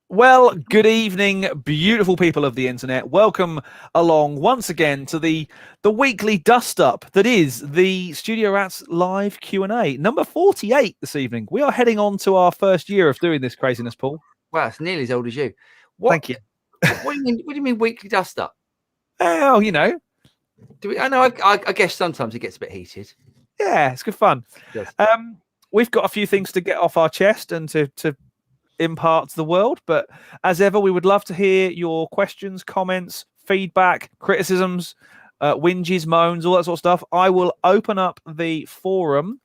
Well, good evening, beautiful people of the internet. Welcome along once again to the weekly dust up that is the Studio Rats live Q&A, number 48 this evening. We are heading on to our first year of doing this craziness, Paul. Wow, it's nearly as old as you. Thank you. What do you mean? What do you mean weekly dust up? Oh, you know. I know. I guess sometimes it gets a bit heated. Yeah, it's good fun. We've got a few things to get off our chest and to impart to the world, but as ever, we would love to hear your questions, comments, feedback, criticisms, whinges, moans, all that sort of stuff. I will open up the forum,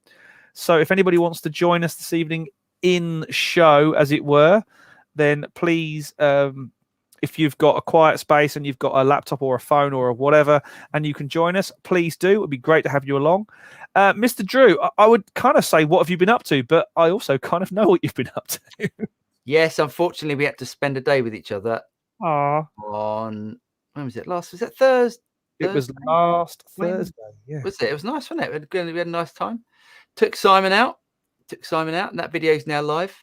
so if anybody wants to join us this evening in show, as it were, then please, if you've got a quiet space and you've got a laptop or a phone or whatever, and you can join us, please do. It would be great to have you along. Mr. Drew, I would kind of say, what have you been up to? But I also kind of know what you've been up to. Yes, unfortunately, we had to spend a day with each other. On when was it? Was it Thursday? It was last Thursday. Yeah. Was it? It was nice, wasn't it? We had a nice time. Took Simon out, and that video's now live.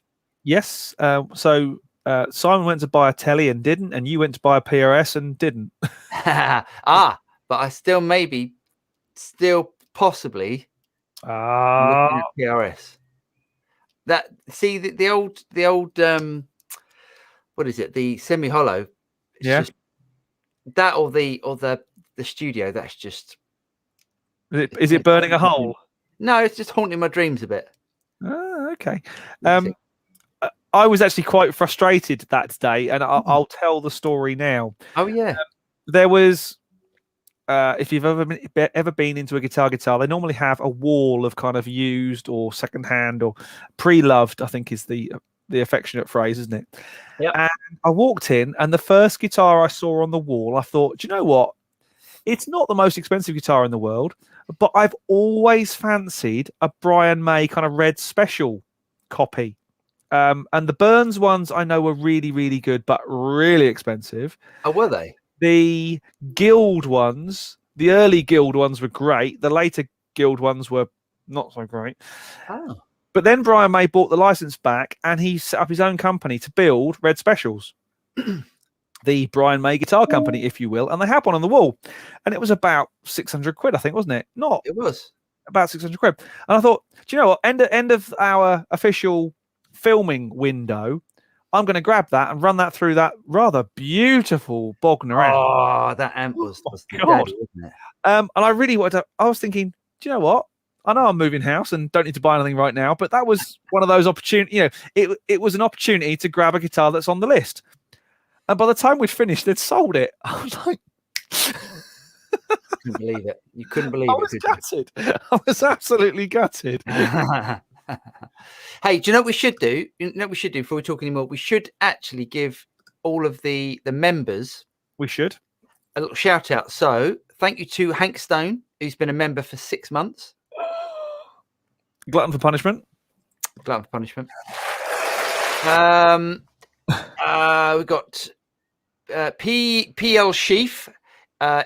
Yes. So Simon went to buy a telly and didn't, and you went to buy a PRS and didn't. But I still possibly looking at PRS. That the old what is it? The semi-hollow. Yeah. Just, that or the studio. That's just. Is it burning a hole? No, it's just haunting my dreams a bit. Okay. I was actually quite frustrated that day, and I'll tell the story now. Oh yeah. There was. If you've ever been into a guitar, they normally have a wall of kind of used or secondhand or pre-loved, I think is the affectionate phrase, isn't it? Yeah. And I walked in, and the first guitar I saw on the wall, I thought, do you know what? It's not the most expensive guitar in the world, but I've always fancied a Brian May kind of red special copy. And the Burns ones I know were really, really good, but really expensive. Oh, were they? The Guild ones, the early Guild ones were great. The later Guild ones were not so great. Oh. But then Brian May bought the license back, and he set up his own company to build red specials. The Brian May Guitar Company, if you will. And they had one on the wall. And it was about 600 quid, I think, wasn't it? It was. About 600 quid. And I thought, do you know what? End of our official filming window, I'm going to grab that and run that through that rather beautiful Bogner amp. Oh, that amp was the daddy, wasn't it? And I really wanted to, I was thinking, do you know what? I know I'm moving house and don't need to buy anything right now, but that was one of those opportunities, you know, it was an opportunity to grab a guitar that's on the list. And by the time we'd finished, they'd sold it. I was like, couldn't believe it. You couldn't believe it. I was gutted. I was absolutely gutted. Hey, do you know what we should do? You know what we should do before we talk anymore? We should actually give all of the members. We should. A little shout out. So thank you to Hank Stone, who's been a member for 6 months. Glutton for punishment. Glutton for punishment. We got PL Sheaf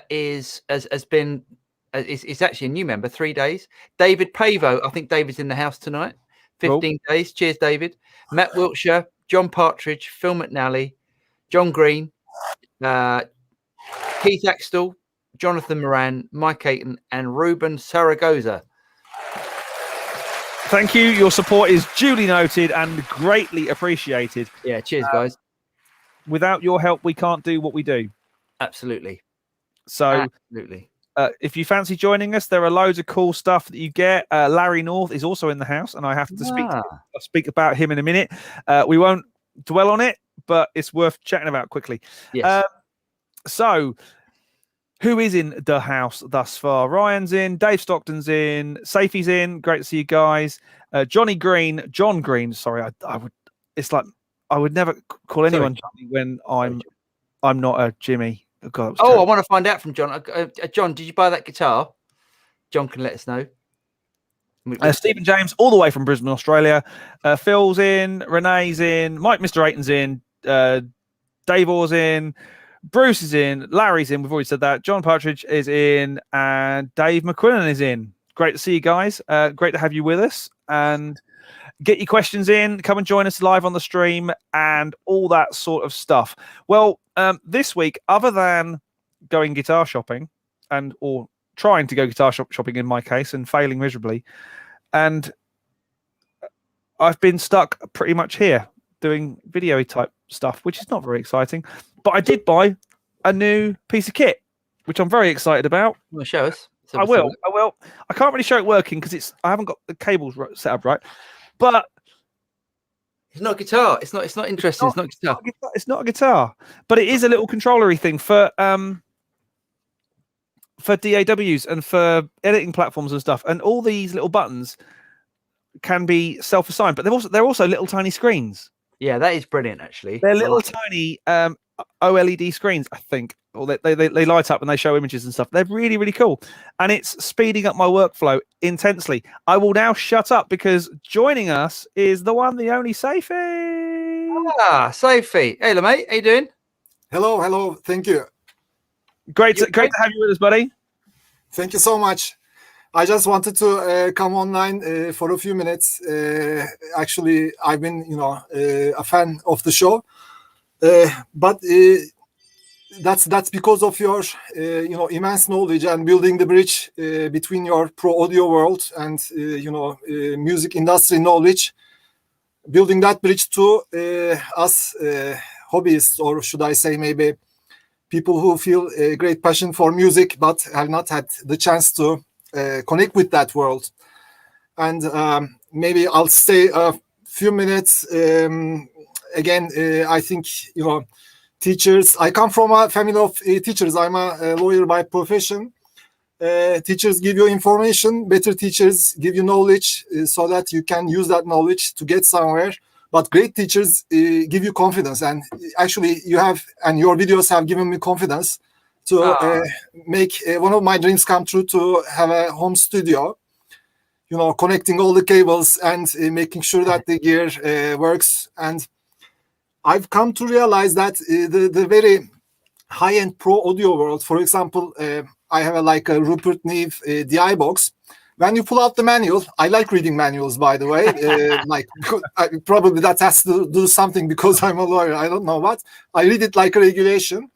is actually a new member, 3 days. David Pavo, I think David's in the house tonight. 15 days. Cheers, David. Matt Wiltshire, John Partridge, Phil McNally, John Green, Keith Axtell, Jonathan Moran, Mike Ayton, and Ruben Saragoza. Thank you. Your support is duly noted and greatly appreciated. Yeah, cheers, guys. Without your help, we can't do what we do. Absolutely. So, absolutely. If you fancy joining us, there are loads of cool stuff that you get. Larry North is also in the house, and I have to speak about him in a minute. We won't dwell on it, but it's worth chatting about quickly. Yes. So, who is in the house thus far? Ryan's in, Dave Stockton's in, Safi's in. Great to see you guys. John Green. Sorry, I would. It's like I would never call anyone Johnny when I'm not a Jimmy. Oh, God, I want to find out from John. John, did you buy that guitar? John can let us know. Stephen James, all the way from Brisbane, Australia. Phil's in, Renee's in, Mr. Ayton's in, Dave Orr's in, Bruce is in, Larry's in. We've already said that. John Partridge is in, and Dave McQuillan is in. Great to see you guys. Great to have you with us. And Get your questions in. Come and join us live on the stream and all that sort of stuff. Well, this week, other than going guitar shopping or trying to go guitar shopping in my case and failing miserably, and I've been stuck pretty much here doing video type stuff, which is not very exciting. But I did buy a new piece of kit, which I'm very excited about. You want to show us? I will. I can't really show it working because I haven't got the cables set up right. But it's not a guitar. It's not interesting. It's not guitar. It's not a guitar, but it is a little controllery thing for DAWs and for editing platforms and stuff. And all these little buttons can be self-assigned, but they're also little tiny screens. Yeah, that is brilliant. Actually, they're little tiny OLED screens, I think, or they light up and they show images and stuff. They're really, really cool, and it's speeding up my workflow intensely. I will now shut up because joining us is the one, the only Safi. Safi. Hey, mate, how you doing? Hello. Thank you. Great to have you with us, buddy. Thank you so much. I just wanted to come online for a few minutes. Actually, I've been, a fan of the show, but that's because of your, immense knowledge and building the bridge between your pro audio world and music industry knowledge, building that bridge to us hobbyists, or should I say maybe people who feel a great passion for music but have not had the chance to connect with that world. And maybe I'll stay a few minutes. Again, I think, teachers, I come from a family of teachers. I'm a lawyer by profession. Teachers give you information, better teachers give you knowledge so that you can use that knowledge to get somewhere. But great teachers give you confidence. And actually you have, and your videos have given me confidence to make one of my dreams come true, to have a home studio, connecting all the cables and making sure that the gear works. And I've come to realize that the very high-end pro audio world, for example, I have a Rupert Neve DI box. When you pull out the manual, I like reading manuals, by the way. Probably that has to do something because I'm a lawyer. I don't know what. I read it like a regulation.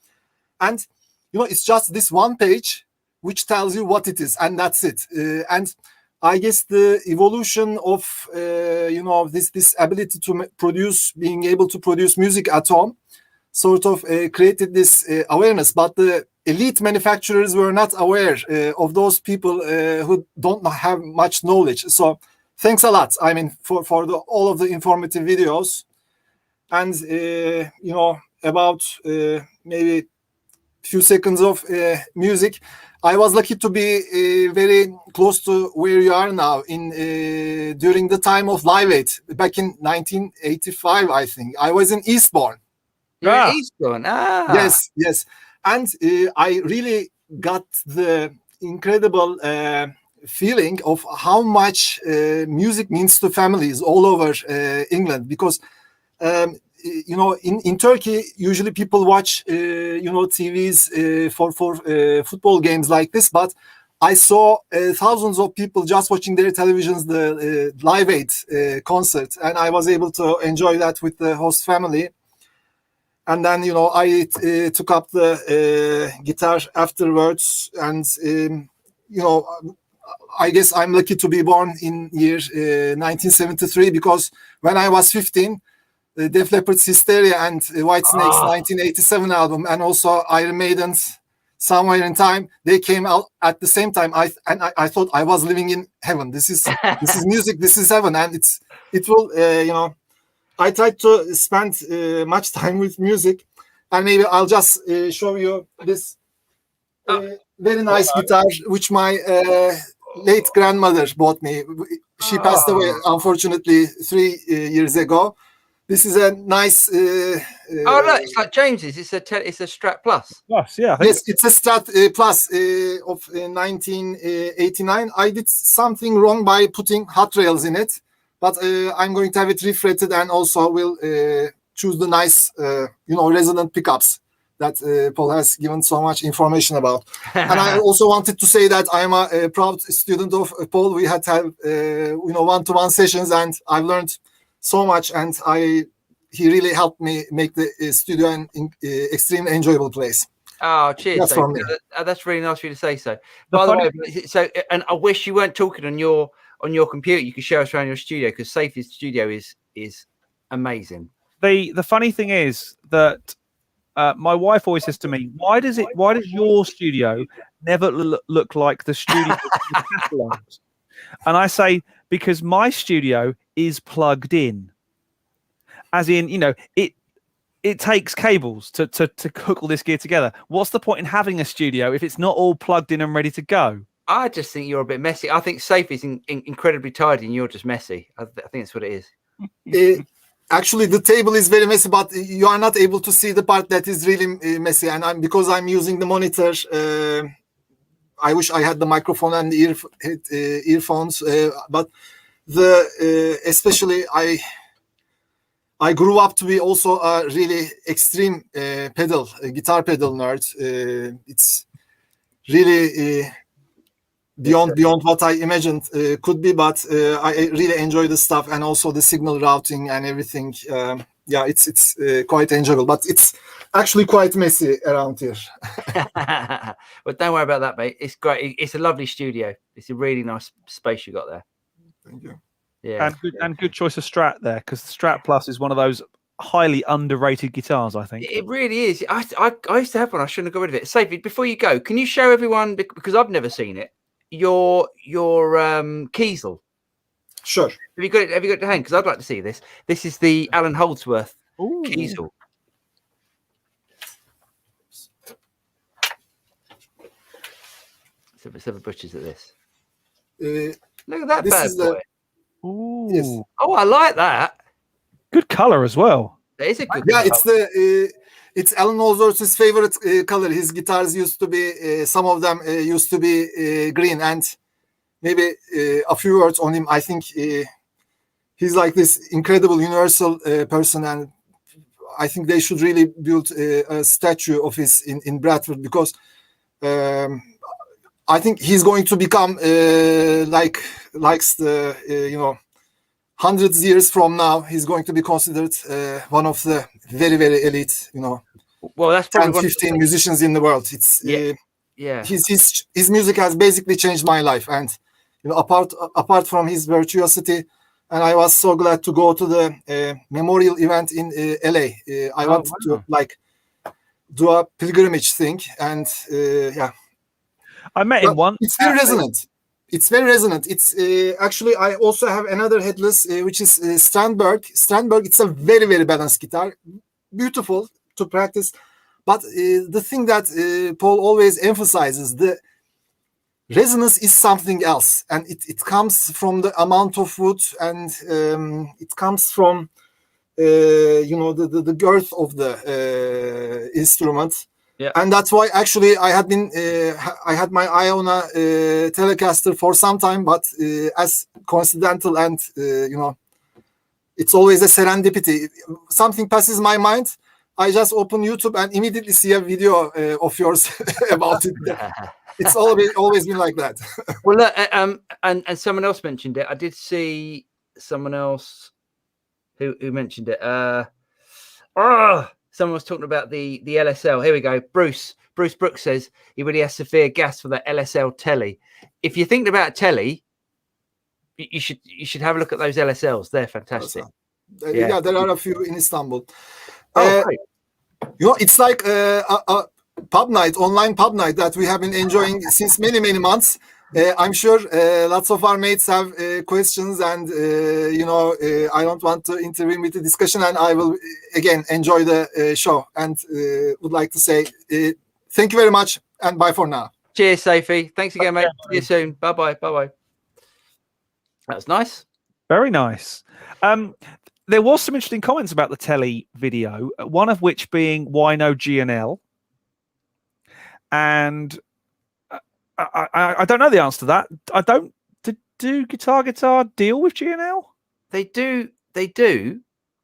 And it's just this one page which tells you what it is, and that's it. And I guess the evolution of this ability to being able to produce music at home, sort of created this awareness. But the elite manufacturers were not aware of those people who don't have much knowledge. So thanks a lot. I mean, for all of the informative videos, and about maybe few seconds of music. I was lucky to be very close to where you are now during the time of Live Aid back in 1985, I think. I was in Eastbourne. You're in Eastbourne. Yes. And I really got the incredible feeling of how much music means to families all over England, because in Turkey, usually people watch, TVs for football games like this. But I saw thousands of people just watching their televisions, the Live Aid concert, and I was able to enjoy that with the host family. And then, I took up the guitar afterwards, and I guess I'm lucky to be born in year 1973, because when I was 15. Def Leppard's Hysteria and Whitesnake's 1987 album, and also Iron Maiden's Somewhere in Time, they came out at the same time. I thought I was living in heaven. This is music. This is heaven, and it will. I tried to spend much time with music, and maybe I'll just show you this very nice guitar, which my late grandmother bought me. She passed away, unfortunately, 3 years ago. This is a nice. Look, it's like James's. It's a Strat Plus. Plus, yeah. Yes, it's a Strat Plus of 1989. I did something wrong by putting hot rails in it, but I'm going to have it refretted, and also will choose the nice, resonant pickups that Paul has given so much information about. And I also wanted to say that I am a proud student of Paul. We had one-to-one sessions, and I've learned so much, and he really helped me make the studio an extremely enjoyable place. Oh, cheers! That's really nice of you to say so. By the way, and I wish you weren't talking on your computer. You could show us around your studio, because Safi's studio is amazing. The funny thing is that my wife always says to me, why does your studio never look like the studio in the catalogs? And I say, because my studio is plugged in, as in, it takes cables to hook all this gear together. What's the point in having a studio if it's not all plugged in and ready to go? I just think you're a bit messy. I think Safi's incredibly tidy, and you're just messy. I think that's what it is. Actually, the table is very messy, but you are not able to see the part that is really messy. And because I'm using the monitor, I wish I had the microphone and the earphones. But especially I grew up to be also a really extreme guitar pedal nerd. It's really beyond what I imagined could be, but I really enjoy the stuff, and also the signal routing and everything. It's quite enjoyable, but it's actually quite messy around here. Well, don't worry about that, mate. It's great. It's a lovely studio. It's a really nice space you got there. Thank you. Yeah, and good choice of Strat there, because the Strat Plus is one of those highly underrated guitars, I think. It really is. I used to have one. I shouldn't have got rid of it. Safi, before you go, can you show everyone, because I've never seen it, your Kiesel? Sure. Have you got it to hand? Because I'd like to see this. This is the Alan Holdsworth Kiesel. Let's have a butcher's at this. Look at that bad boy. Ooh. Yes. Oh, I like that. Good color as well. That is a good. Yeah, it's Alan Holdsworth's favorite color. His guitars used to be some of them used to be green, and maybe a few words on him. I think he's like this incredible universal person, and I think they should really build a statue of his in Bradford, because I think he's going to become likes the hundreds years from now, he's going to be considered one of the very, very elite, well, that's 10, 15 musicians in the world. It's his music has basically changed my life, and apart from his virtuosity, and I was so glad to go to the memorial event in LA. I wanted to do a pilgrimage thing, and I met him once. It's very resonant. It's very resonant. It's actually, I also have another headless, which is Strandberg. Strandberg, it's a very, very balanced guitar. Beautiful to practice. But the thing that Paul always emphasizes, the resonance is something else. And it comes from the amount of wood, and it comes from, the girth of the instrument. Yeah. And that's why actually I had my eye on a Telecaster for some time, but as coincidental and it's always a serendipity. Something passes my mind, I just open YouTube and immediately see a video of yours about it. It's always been like that. Well, look, and someone else mentioned it. I did see someone else who mentioned it. Someone was talking about the LSL. Here we go. Bruce Brooks says he really has severe gas for the LSL telly. If you're thinking about telly, you should have a look at those LSLs. They're fantastic. Yeah, there are a few in Istanbul. Great. It's like a pub night, online pub night that we have been enjoying since many, many months. I'm sure lots of our mates have questions, and I don't want to intervene with the discussion, and I will again enjoy the show, and would like to say thank you very much, and bye for now. Cheers, Safi. Thanks again, mate. See you soon. Bye bye. That was nice. Very nice. There was some interesting comments about the telly video, one of which being why no GNL, and I don't know the answer to that. I don't. Do Guitar deal with GNL? They do.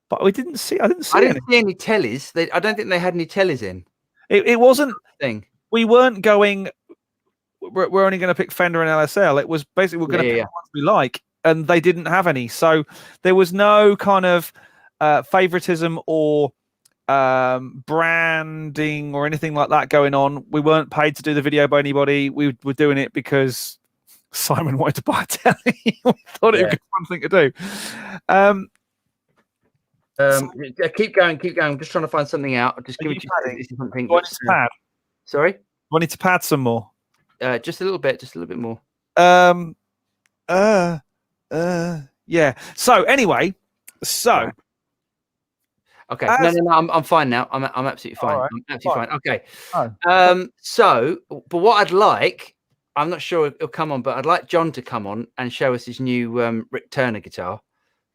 But we didn't see. I didn't see. I didn't see any tellies. I don't think they had any tellies in. It wasn't. thing. We weren't going. We're only going to pick Fender and LSL. It was basically we're going to pick the ones we like, and they didn't have any. So there was no kind of favoritism or branding or anything like that going on. We weren't paid to do the video by anybody. We were doing it because Simon wanted to buy a telly. We thought it was a fun thing to do. Keep going. I'm just trying to find something out. Just give me something. Pad? Sorry? I need to pad some more. Just a little bit more. Yeah. So anyway, okay. No, I'm fine now. I'm absolutely fine. Right. I'm absolutely fine. Okay. Oh. So, but what I'd like, I'm not sure if it'll come on, but I'd like John to come on and show us his new Rick Turner guitar,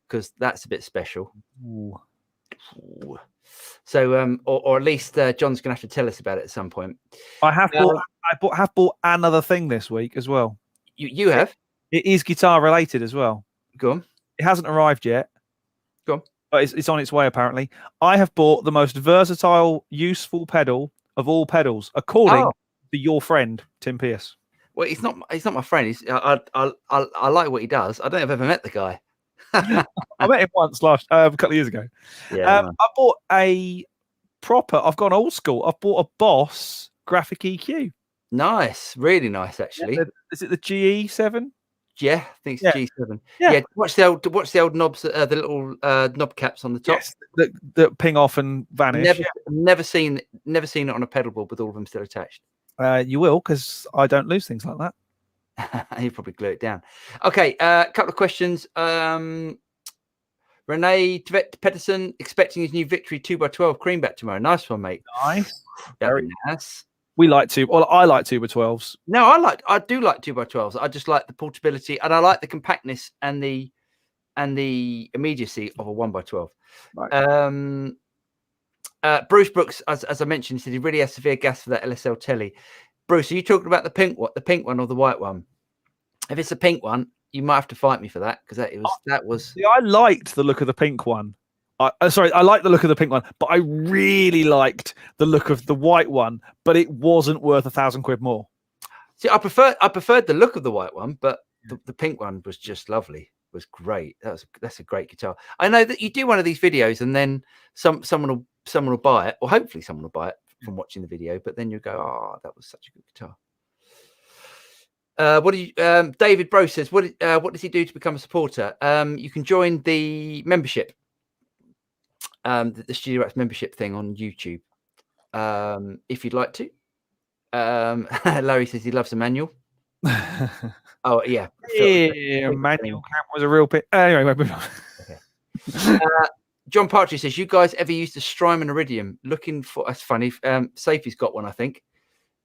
because that's a bit special. Ooh. So, or at least John's gonna have to tell us about it at some point. I have bought another thing this week as well. You have? It is guitar related as well. Go on. It hasn't arrived yet. Go on. But it's on its way apparently. I have bought the most versatile, useful pedal of all pedals, according to your friend Tim Pierce. Well, he's not my friend. I like what he does. I don't think I've ever met the guy. I met him once a couple of years ago. Yeah. I bought I've gone old school. I've bought a Boss graphic EQ. Nice, really nice actually. Is it the GE7? Yeah, I think it's G7. Yeah. Watch the old knobs, the little knob caps on the top. Yes, that ping off and vanish. Never seen it on a pedal board with all of them still attached. You will, because I don't lose things like that. You probably glue it down. Okay, a couple of questions. Renee Pedersen expecting his new Victory 2x12 creamback tomorrow. Nice one, mate. Nice. Very nice. I like 2x12s. No, I do like 2x12s. I just like the portability, and I like the compactness and the immediacy of a 1x12. Right. Bruce Brooks, as I mentioned, said he really has severe gas for that LSL telly. Bruce, are you talking about the pink one or the white one? If it's the pink one, you might have to fight me for that, because that was. See, I liked the look of the pink one. I like the look of the pink one, but I really liked the look of the white one, but it wasn't worth £1,000 more. See, I preferred the look of the white one, but the pink one was just lovely. It was great. That's a great guitar. I know that you do one of these videos, and then someone will buy it, or hopefully someone will buy it from watching the video, but then you go, oh, that was such a good guitar. David Bro says, what does he do to become a supporter? You can join the membership. The Studio Racks membership thing on YouTube, if you'd like to. Larry says he loves a manual. Oh yeah, manual cam was a real bit. Anyway, moving on. Okay. John Partridge says, you guys ever used a Strymon Iridium? Looking for, that's funny. Safi's got one, I think,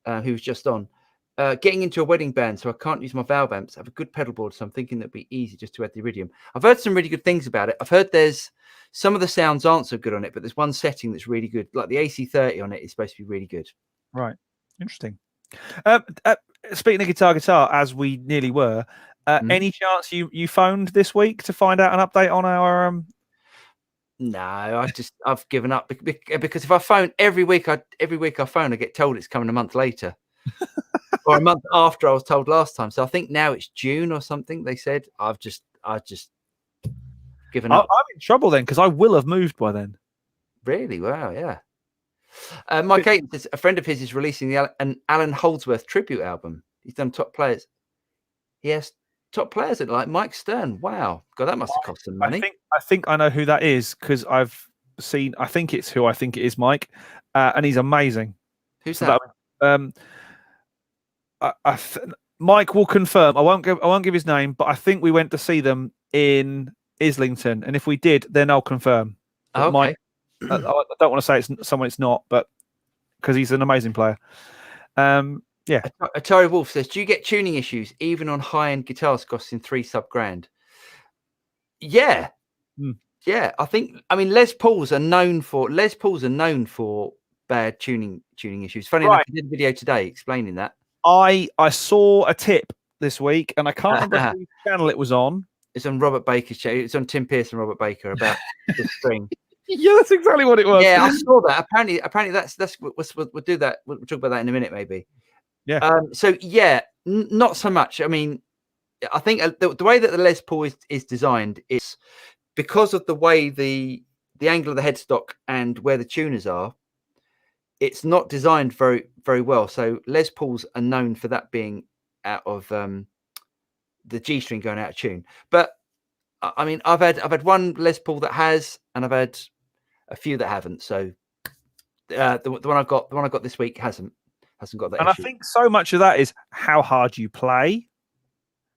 who was just on. Getting into a wedding band, so I can't use my valve amps. I have a good pedal board, so I'm thinking that'd be easy just to add the Iridium. I've heard some really good things about it. I've heard there's some of the sounds aren't so good on it, but there's one setting that's really good. Like the AC30 on it is supposed to be really good. Right. Interesting. Speaking of guitar, as we nearly were, any chance you phoned this week to find out an update on our? No, I've given up because if I phone every week I phone, I get told it's coming a month later. Or a month after I was told last time. So I think now it's June or something. They said I've just given up. I'm in trouble then, because I will have moved by then. Really? Wow. Yeah. Mike Aiton says a friend of his is releasing an Alan Holdsworth tribute album. He's done top players. Yes, top players like Mike Stern. Wow. God, that must have cost some money. I think I know who that is, because I've seen. I think it's who I think it is, Mike, and he's amazing. Who's that? Mike will confirm. I won't give his name, but I think we went to see them in Islington, and if we did, then I'll confirm. Okay. Mike, I don't want to say it's someone it's not, but because he's an amazing player. Yeah. Atari Wolf says, do you get tuning issues even on high-end guitars costing $3,000? Yeah. Yeah. I mean Les Pauls are known for bad tuning issues. Funny enough, I did a video today explaining that. I saw a tip this week, and I can't remember whose channel it was on. It's on Robert Baker's channel. It's on Tim Pierce and Robert Baker about the string. Yeah, that's exactly what it was. Yeah, I saw that. Apparently, that's we'll do that. We'll talk about that in a minute, maybe. Yeah. So yeah, not so much. I mean, I think the way that the Les Paul is designed is because of the way the angle of the headstock and where the tuners are. It's not designed very, very well. So Les Pauls are known for that being out of the G string going out of tune. But I mean, I've had one Les Paul that has, and I've had a few that haven't. So the one I got this week hasn't got that. And issue. I think so much of that is how hard you play,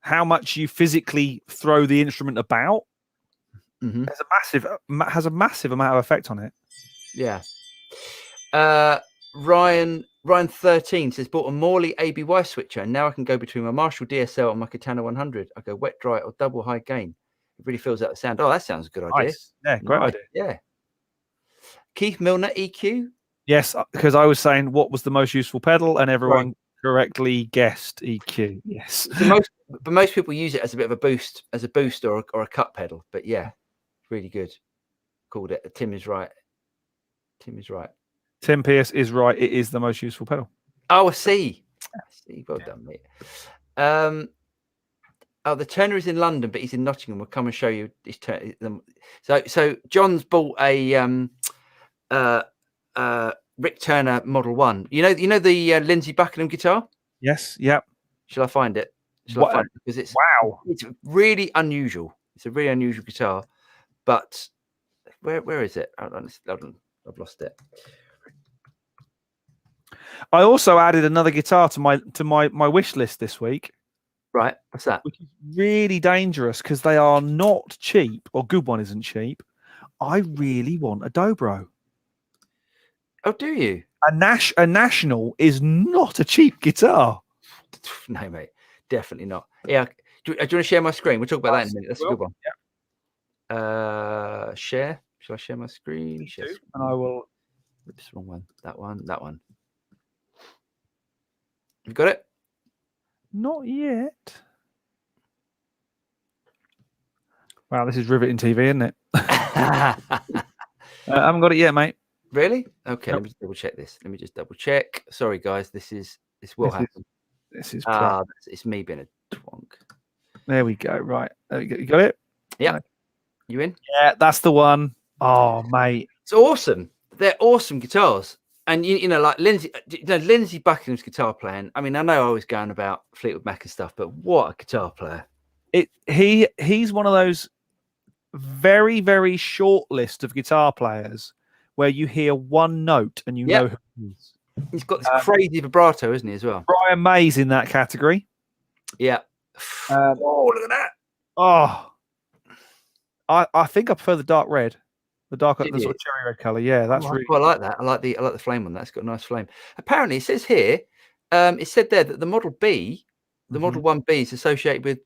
how much you physically throw the instrument about. Mm-hmm. Has a massive amount of effect on it. Yeah. Ryan 13 says, bought a Morley ABY switcher, and now I can go between my Marshall DSL and my Katana 100. I go wet, dry, or double high gain. It really fills out the sound. Oh, that sounds a good idea. Nice. Yeah, great idea. Yeah. Keith Milner EQ. Yes, because I was saying what was the most useful pedal, and everyone correctly guessed EQ. Yes. But most people use it as a bit of a boost, or a cut pedal. But yeah, really good. Called it. Tim is right. Tim Pierce is right. It is the most useful pedal. Oh, I see. Well done, mate. The Turner is in London, but he's in Nottingham. We'll come and show you his turn. So John's bought a Rick Turner Model 1. You know the Lindsey Buckingham guitar? Yes. Yep. Shall I find it? Because it's really unusual. It's a really unusual guitar. But where is it? I've lost it. I also added another guitar to my wish list this week. Right, what's that? Which is really dangerous because they are not cheap, or good one isn't cheap. I really want a Dobro. Oh, do you? A National is not a cheap guitar. No, mate, definitely not. Yeah, do you want to share my screen? We'll talk about that in a minute. That's a good one. Yeah. Share. Shall I share my screen? Share screen. And I will. This wrong one. That one. You got it? Not yet. Wow, this is riveting TV, isn't it? I haven't got it yet, mate. Really? Okay, Nope. Let me just double check. Sorry, guys. This will happen. This is it's me being a twonk. There we go. Right. There we go. You got it? Yeah. Right. You in? Yeah, that's the one. Oh, mate. It's awesome. They're awesome guitars. And you know, like Lindsey Buckingham's guitar playing. I mean, I know I was going about Fleetwood Mac and stuff, but what a guitar player! He's one of those very, very short list of guitar players where you hear one note and you know who he is. He's got this crazy vibrato, isn't he, as well? Brian May's in that category. Yeah. Oh, look at that! Oh, I think I prefer the dark red. The dark, the sort of cherry red color. Yeah, that's really. I like that. I like the flame one. That's got a nice flame. Apparently, it says here, it said there that the Model B, the Model 1B, is associated with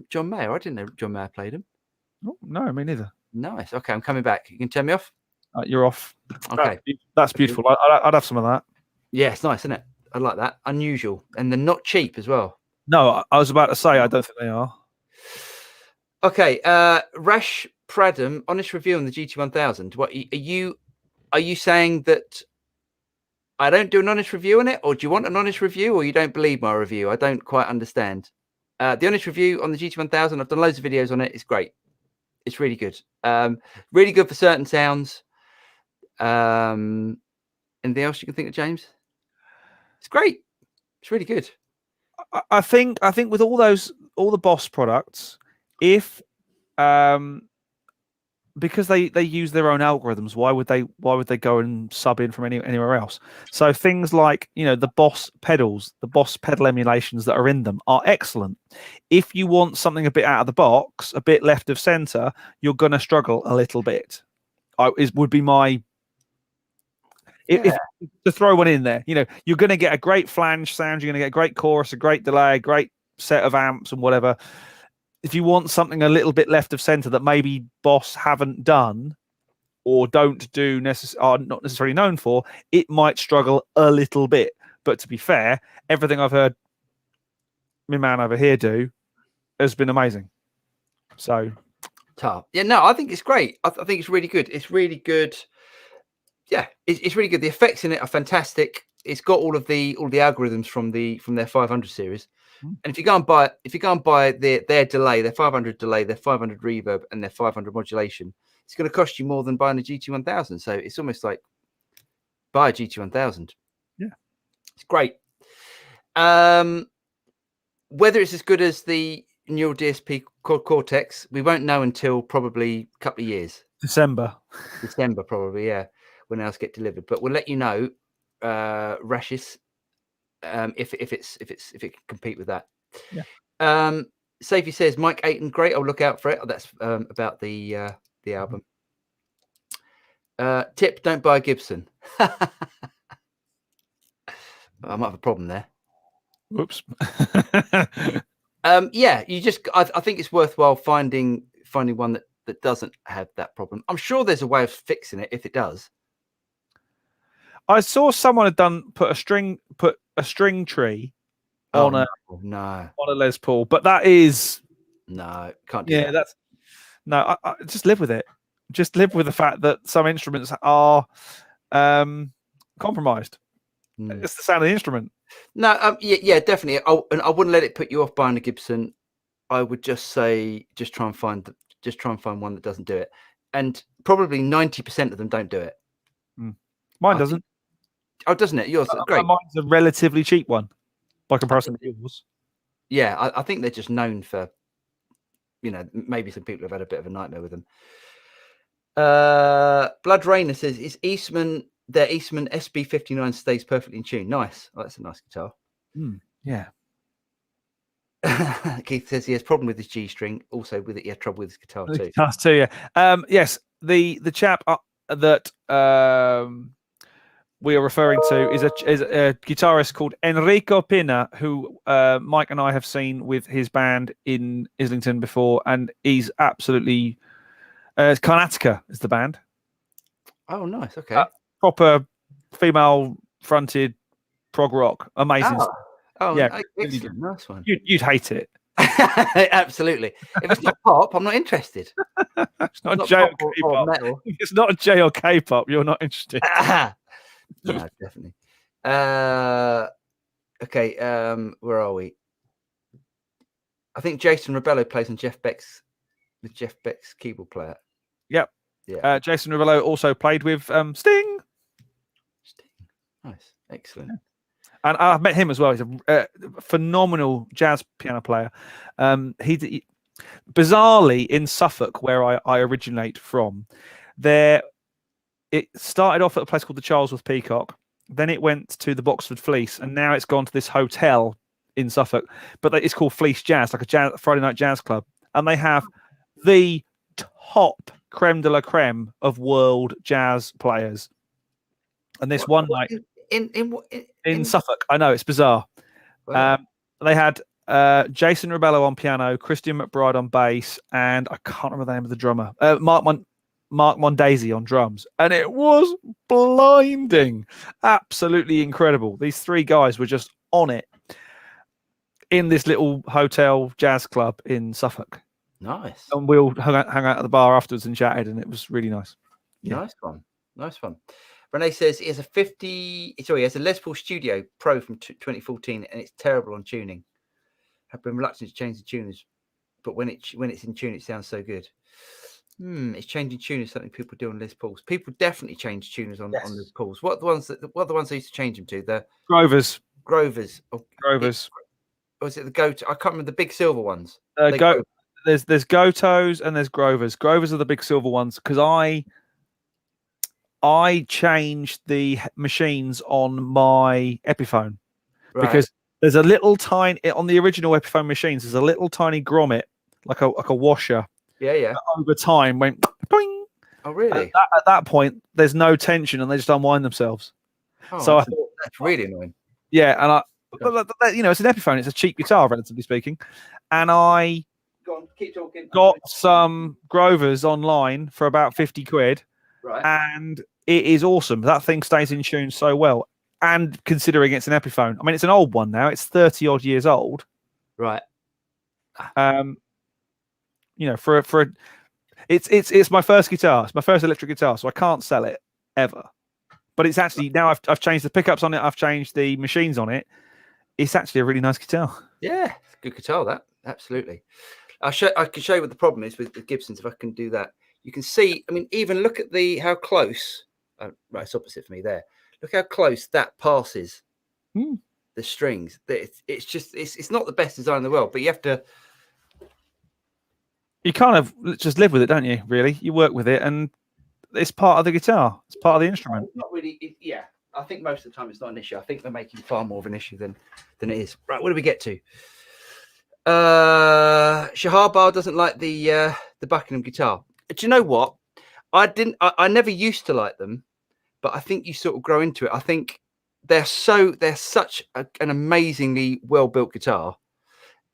John Mayer. I didn't know John Mayer played him. Oh, no, me neither. Nice. Okay, I'm coming back. You can turn me off. You're off. Okay, that's beautiful. I'd have some of that. Yeah, it's nice, isn't it? I like that. Unusual, and they're not cheap as well. No, I was about to say I don't think they are. Okay, Rash Pradham, honest review on the GT1000. What are you saying that I don't do an honest review on it, or do you want an honest review, or you don't believe my review? I don't quite understand. The honest review on the GT1000, I've done loads of videos on it. It's great. It's really good. Really good for certain sounds. Anything else you can think of, James? It's great. It's really good. I think with all the Boss products, if because they use their own algorithms, why would they go and sub in from anywhere else? So things like, you know, the Boss pedals, the Boss pedal emulations that are in them are excellent. If you want something a bit out of the box, a bit left of center, you're going to struggle a little bit. Would be my if to throw one in there. You know, you're going to get a great flange sound, you're going to get a great chorus, a great delay, a great set of amps and whatever. If you want something a little bit left of center that maybe Boss haven't done or don't do are not necessarily known for, it might struggle a little bit. But to be fair, everything I've heard my man over here do has been amazing. So Guitar. Yeah, no, I think it's great. I think it's really good. It's really good. Yeah, it's really good. The effects in it are fantastic. It's got all the algorithms from their 500 series. And if you go and buy their delay, their 500 delay, their 500 reverb, and their 500 modulation, it's going to cost you more than buying a GT1000. So it's almost like buy a GT1000. Yeah, it's great. Whether it's as good as the Neural DSP Cortex, we won't know until probably a couple of years. December probably, yeah, when else get delivered. But we'll let you know, Rashis, if it can compete with that. Yeah. Safi says Mike Aiton, great. I'll look out for it. That's about the album. Tip: don't buy a Gibson. I might have a problem there. Whoops. Yeah, I think it's worthwhile finding one that doesn't have that problem. I'm sure there's a way of fixing it if it does. I saw someone had put a string tree on a Les Paul, but that is can't do that. That's I just live with it. Just live with the fact that some instruments are compromised. It's the sound of the instrument. No, yeah, definitely. And I wouldn't let it put you off buying a Gibson. I would just say, just try and find one that doesn't do it. And probably 90% of them don't do it. Mine doesn't. Doesn't it? Yours great. Mine's a relatively cheap one by comparison to yours. Yeah, I think they're just known for, maybe some people have had a bit of a nightmare with them. Blood Rainer says, their Eastman SB59 stays perfectly in tune. Nice. Oh, that's a nice guitar. Yeah. Keith says he has problem with his G string. Also, with it, he had trouble with his guitar too. Guitars too, yeah. Yes, the chap that we are referring to is a guitarist called Enrico Pina, who Mike and I have seen with his band in Islington before, and he's absolutely Carnatica is the band. Oh, nice. Okay. Proper female-fronted prog rock. Amazing. Yeah, excellent. Nice one. You'd hate it. Absolutely. If it's not pop, I'm not interested. It's not J or K-pop. If it's not a J or K-pop, you're not interested. No, definitely. Okay, where are we? I think Jason Rebello plays on Jeff Beck's keyboard player. Yep. Yeah. Jason Rebello also played with Sting. Nice. Excellent. Yeah. And I've met him as well. He's a phenomenal jazz piano player. He bizarrely in Suffolk, where I originate from, it started off at a place called the Charlesworth Peacock. Then it went to the Boxford Fleece, and now it's gone to this hotel in Suffolk. But it's called Fleece Jazz, like a Friday night jazz club, and they have the top creme de la creme of world jazz players. And this one night in Suffolk, I know it's bizarre. Wow. They had Jason Rebello on piano, Christian McBride on bass, and I can't remember the name of the drummer. Mark Mondesi on drums, and it was blinding, absolutely incredible. These three guys were just on it in this little hotel jazz club in Suffolk. Nice. And we all hung out at the bar afterwards and chatted, and it was really nice. Yeah. Nice one. Renee says he has a Les Paul Studio Pro from 2014, and it's terrible on tuning. I've been reluctant to change the tuners, but when it's in tune, it sounds so good. It's changing tuners, something people do on Les Pauls. People definitely change tuners on Les Pauls. What are the ones they used to change them to? The Grovers. Grovers. Grovers. Or is it the Goto? I can't remember the big silver ones. There's Gotos and there's Grovers. Grovers are the big silver ones because I changed the machines on my Epiphone because there's a little tiny on the original Epiphone machines. There's a little tiny grommet like a washer. Yeah. Over time went. Boing. Oh, really? At that point, there's no tension and they just unwind themselves. Oh, so I thought that's really annoying. Yeah, and it's an Epiphone. It's a cheap guitar, relatively speaking, and I got some Grovers online for about 50 quid. Right. And it is awesome. That thing stays in tune so well. And considering it's an Epiphone, I mean, it's an old one now. It's 30 odd years old. Right. For It's my first guitar. It's my first electric guitar, so I can't sell it ever. But it's actually now I've changed the pickups on it. I've changed the machines on it. It's actually a really nice guitar. Yeah, good guitar. That absolutely. I can show you what the problem is with the Gibsons. If I can do that, you can see. I mean, even look at how close. Right, it's opposite for me there. Look how close that passes the strings. It's not the best design in the world, but you have to. You kind of just live with it, don't you? Really, you work with it, and it's part of the guitar. It's part of the instrument. Not really. Yeah, I think most of the time it's not an issue. I think they're making far more of an issue than it is. Right, what do we get to? Shahar Bar doesn't like the Buckingham guitar. Do you know what? I never used to like them, but I think you sort of grow into it. I think they're such an amazingly well built guitar,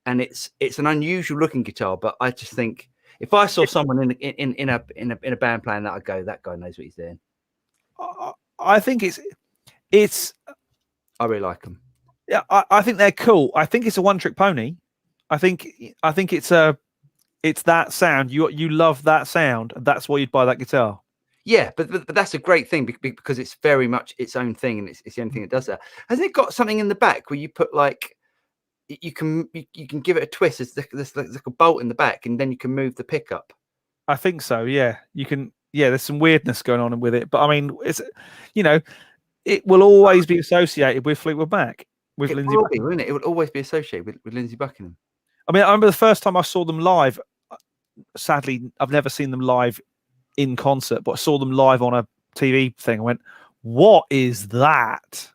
and it's an unusual looking guitar. But I just think if I saw someone in a band playing that, I'd go, that guy knows what he's doing. I think it's. I really like them. Yeah, I think they're cool. I think it's a one trick pony. I think it's that sound. You love that sound. That's why you'd buy that guitar. Yeah, but that's a great thing because it's very much its own thing, and it's the only thing that does that. Hasn't it got something in the back where you put like you can give it a twist? There's like a bolt in the back, and then you can move the pickup. I think so. Yeah, you can. Yeah, there's some weirdness going on with it, but I mean, it's it will always be associated with Fleetwood Mac, with Lindsey Buckingham, wouldn't it? It would always be associated with Lindsey Buckingham. I mean, I remember the first time I saw them live. Sadly, I've never seen them live in concert, but I saw them live on a TV thing. I went, "What is that?"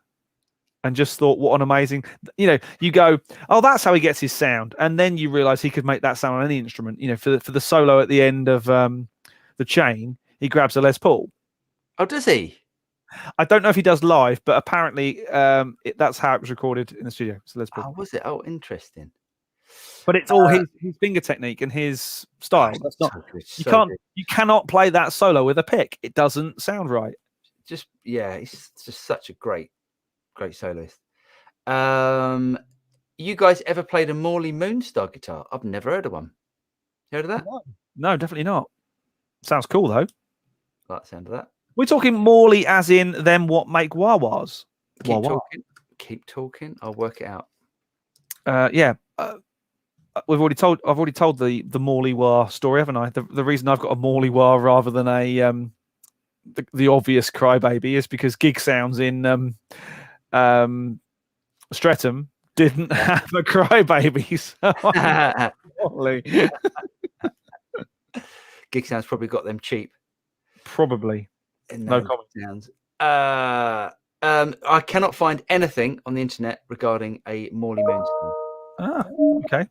And just thought, "What an amazing!" You go, "Oh, that's how he gets his sound," and then you realise he could make that sound on any instrument. For the solo at the end of the Chain, he grabs a Les Paul. Oh, does he? I don't know if he does live, but apparently that's how it was recorded in the studio. So Les Paul. Oh, was it? Oh, interesting. But it's all his finger technique and his style. That's not you cannot play that solo with a pick. It doesn't sound right. He's just such a great soloist. You guys ever played a Morley Moonstar guitar? I've never heard of one. Heard of that? No, definitely not. Sounds cool though. Like the sound of that. We're talking Morley as in them what make wah-wahs. Keep talking. I'll work it out. I've already told the Morley wah story, haven't I? The reason I've got a Morley wah rather than a the obvious crybaby is because Gig Sounds in Streatham didn't have a crybaby. So Morley. Gig Sounds probably got them cheap. Probably. No comment. I cannot find anything on the internet regarding a Morley Moonstar. Ah, okay.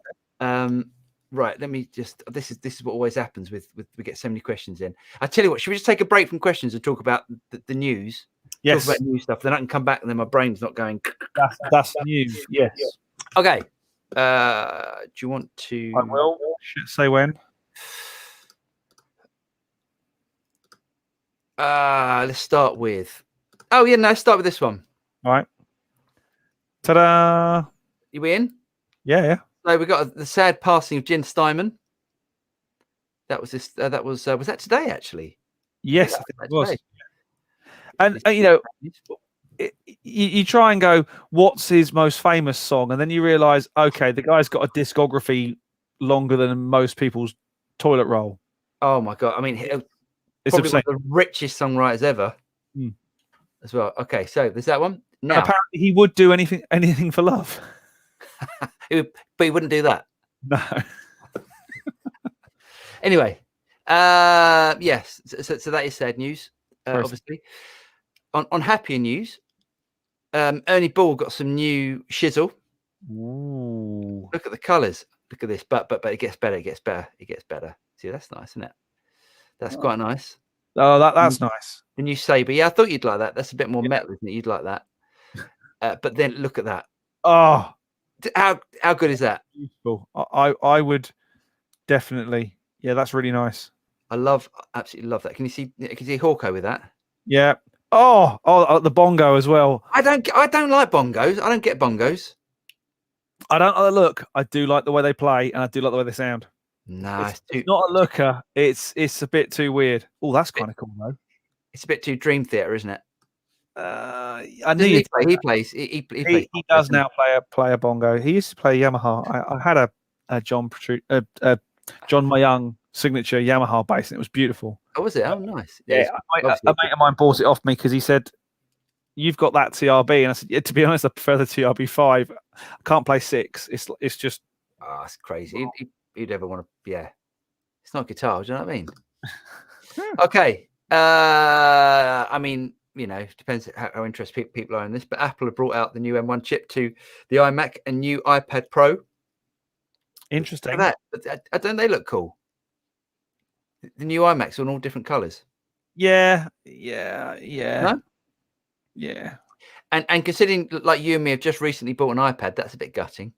Right, let me just. This is what always happens with we get so many questions in. I tell you what, should we just take a break from questions and talk about the news? Yes. Talk about new stuff. Then I can come back and then my brain's not going. That's news. Yes. Okay. Do you want to? I will. Say when. Let's start with. Oh yeah, no. Start with this one. All right. Ta-da! You in? Yeah. So we got the sad passing of Jen Steinman. That was this. Was that today? Actually. Yes, I think it was. And you try and go, what's his most famous song, and then you realise, okay, the guy's got a discography longer than most people's toilet roll. Oh my god! I mean, it's probably obscene. one of the richest songwriters ever. As well. Okay, so there's that one. Now, apparently, he would do anything for love. But he wouldn't do that. No. Anyway, yes. So that is sad news. Obviously, on happier news, Ernie Ball got some new shizzle. Ooh. Look at the colours. Look at this. But it gets better. It gets better. See, that's nice, isn't it? That's quite nice. Oh, that's nice. The new Sabre. Yeah, I thought you'd like that. That's a bit more metal, isn't it? You'd like that. But then look at that. Oh, how good is that? Beautiful. I would definitely. Yeah, that's really nice. Absolutely love that. Can you see Hawko with that? Yeah. Oh, the bongo as well. I don't like bongos. I don't get bongos. I don't look. I do like the way they play, and I do like the way they sound. No, it's not a looker. It's a bit too weird. Oh, that's kind of cool though. It's a bit too dream theater, isn't it? I Doesn't knew he plays. He plays. he does now play a bongo. He used to play Yamaha. I had a John Mayung signature Yamaha bass, and it was beautiful. Oh, was it? Oh, nice. Yeah, a mate of mine bought it off me because he said, "You've got that TRB," and I said, "Yeah, to be honest, I prefer the TRB 5. I can't play 6. It's just it's crazy. You'd ever want to? Yeah, it's not guitar. Do you know what I mean? Hmm. Okay. I mean, depends how interested people are in this. But Apple have brought out the new M1 chip to the iMac and new iPad Pro. Interesting. Look at that. Don't they look cool? The new iMacs are in all different colors. Yeah. No? Yeah. And considering like you and me have just recently bought an iPad, that's a bit gutting.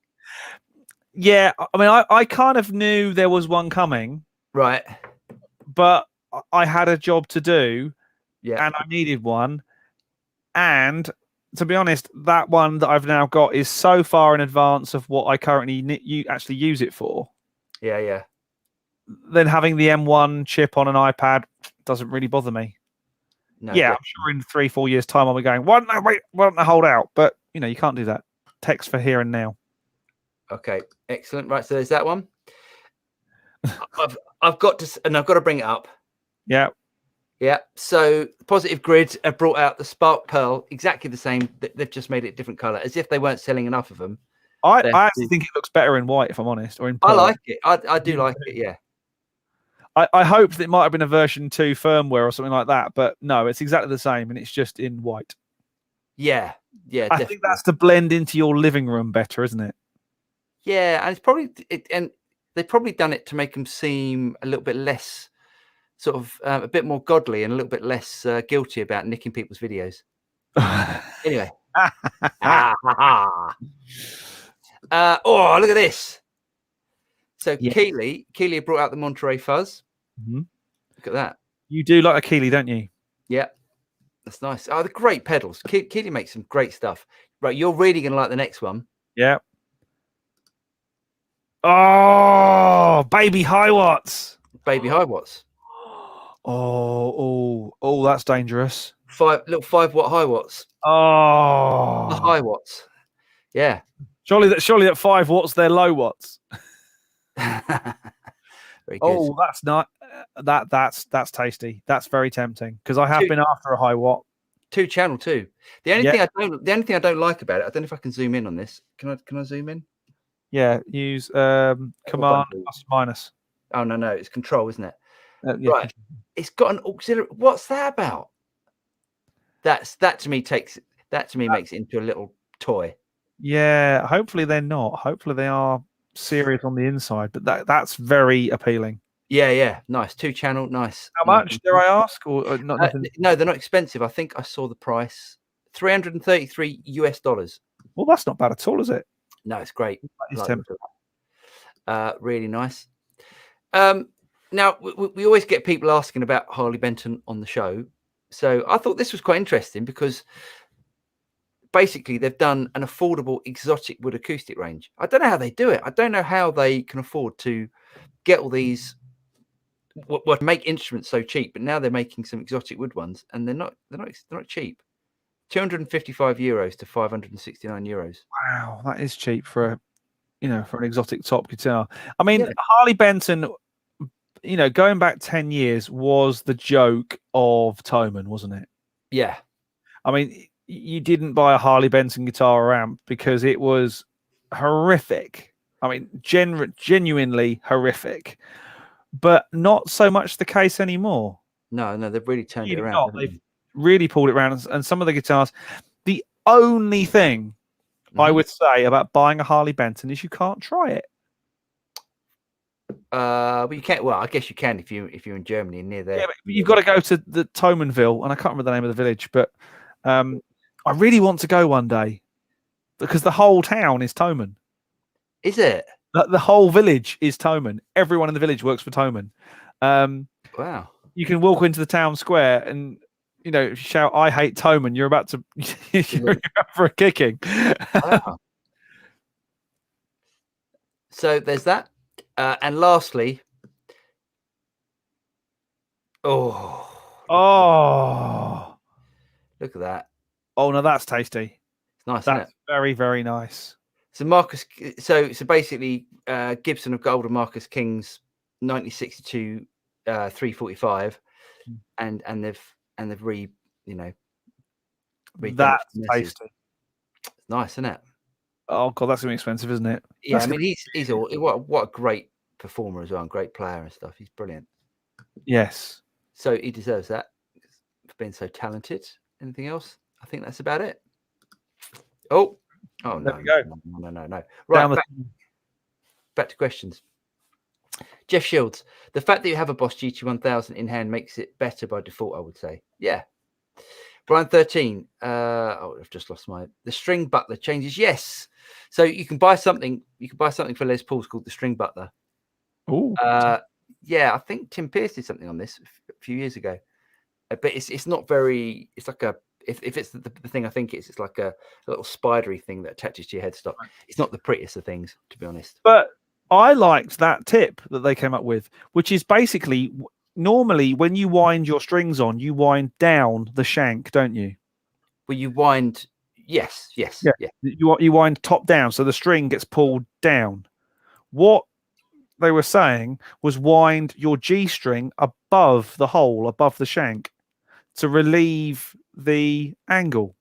Yeah. I mean, I kind of knew there was one coming. Right. But I had a job to do. Yeah. And I needed one. And to be honest, that one that I've now got is so far in advance of what I currently actually use it for. Yeah. Then having the M1 chip on an iPad doesn't really bother me. No, yeah, I'm sure in 3-4 years' time I'll be going, why don't I hold out? But you can't do that. Text for here and now. Okay, excellent. Right, so there's that one. I've got to bring it up. Yeah. Yeah. So Positive Grid have brought out the Spark Pearl, exactly the same. They've just made it a different color, as if they weren't selling enough of them. I actually think it looks better in white, if I'm honest, or in pearl. I like it. I do like it. Yeah. I hope that it might have been a version 2 firmware or something like that, but no, it's exactly the same, and it's just in white. Yeah. I think that's to blend into your living room better, isn't it? Yeah, and it's probably and they've probably done it to make them seem a little bit less, sort of a bit more godly and a little bit less guilty about nicking people's videos. Anyway. Oh, look at this. So yeah. Keeley brought out the Monterey Fuzz. Mm-hmm. Look at that. You do like a Keeley, don't you? Yeah, that's nice. Oh, the great pedals. Keeley makes some great stuff. Right, you're really going to like the next one. Yeah. Oh, baby high watts. Baby high watts. Oh, that's dangerous. 5 watt high watts. Oh, the high watts. Yeah. Surely that 5 watts, they're low watts. Very good. Oh, that's not that's tasty. That's very tempting because I have been after a high watt. 2-channel too. The only thing I don't like about it, I don't know if I can zoom in on this. Can I zoom in? Yeah, use command plus minus. Oh no, it's control, isn't it? Yeah. Right. It's got an auxiliary. What's that about? That to me makes it into a little toy. Yeah, hopefully they're not. Hopefully they are serious on the inside, but that's very appealing. Yeah, nice 2-channel, nice. How much, dare I ask? Or not? No, they're not expensive. I think I saw the price, $333. Well, that's not bad at all, is it? No, it's great. It's really nice. Now we always get people asking about Harley Benton on the show, so I thought this was quite interesting because basically they've done an affordable exotic wood acoustic range. I don't know how they do it. I don't know how they can afford to get all these what make instruments so cheap, but now they're making some exotic wood ones, and they're not cheap. €255 to €569. Wow, that is cheap for an exotic top guitar. I mean, yeah. Harley Benton, going back 10 years was the joke of Thomann, wasn't it? Yeah. I mean, you didn't buy a Harley Benton guitar or amp because it was horrific. I mean, genuinely horrific, but not so much the case anymore. No, they've really turned it around. They've really pulled it around, and some of the guitars. The only thing I would say about buying a Harley Benton is you can't try it. But you can't. Well, I guess you can if you're in Germany near there. Yeah, but you've got to go to the Thomanville, and I can't remember the name of the village, but I really want to go one day because the whole town is Thomann. Is it? The whole village is Thomann. Everyone in the village works for Thomann. Wow. You can walk into the town square and shout, "I hate Thomann." You're about to you're up for a kicking. Wow. So there's that. And lastly, look at that. Oh no, that's tasty. It's nice, That's isn't it? very, very nice. So Marcus, so basically, Gibson have got hold of Marcus King's 1962 345, and they've redone That's the message. tasty. It's nice, isn't it? Oh god, that's gonna be expensive, isn't it? Yeah, I mean he's all what a great performer as well, and great player and stuff. He's brilliant. Yes. So he deserves that for being so talented. Anything else? I think that's about it. Oh There no, we go. no. Right, back to questions. Jeff Shields, the fact that you have a Boss GT1000 in hand makes it better by default, I would say. Yeah. Brian 13. I've just lost the string butler changes. Yes. So you can buy something. You can buy something for Les Pauls called the string butler. Oh. Yeah, I think Tim Pierce did something on this a few years ago. But it's not very. It's like if it's the thing I think it's like a little spidery thing that attaches to your headstock. It's not the prettiest of things, to be honest. But I liked that tip that they came up with, which is basically normally when you wind your strings on, you wind down the shank, don't you? Well, you wind. Yes. Yeah. You wind top down, so the string gets pulled down. What they were saying was wind your G string above the hole, above the shank, to relieve the angle.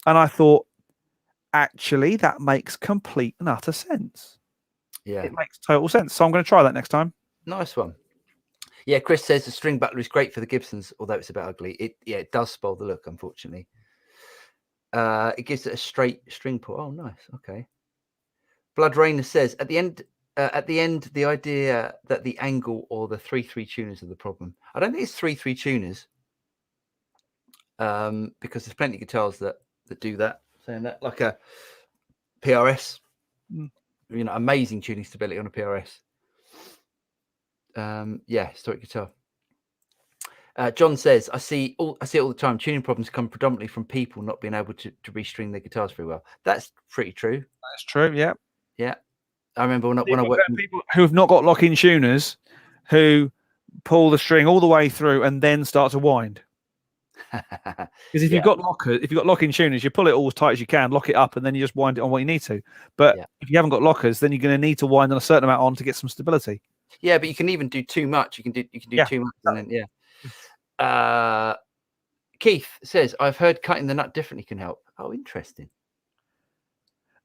And I thought, actually, that makes complete and utter sense. Yeah, it makes total sense. So I'm going to try that next time. Nice one. Yeah, Chris says the string butler is great for the Gibsons, although it's a bit ugly. It does spoil the look, unfortunately. It gives it a straight string pull. Oh, nice. Okay. Blood Rainer says at the end, the idea that the angle or the 3/3 tuners are the problem. I don't think it's 3/3 tuners, because there's plenty of guitars that do that. Saying that, like a PRS, amazing tuning stability on a PRS. Historic guitar. John says, I see it all the time. Tuning problems come predominantly from people not being able to restring their guitars very well. That's pretty true. That's true. Yeah. Yeah. I remember when I worked with people who have not got lock-in tuners who pull the string all the way through and then start to wind. Because if you've got lock-in tuners, you pull it all as tight as you can, lock it up, and then you just wind it on what you need to. But if you haven't got lockers, then you're going to need to wind on a certain amount on to get some stability. Yeah, but you can even do too much. You can do too much, and then Keith says, I've heard cutting the nut differently can help. Oh, interesting.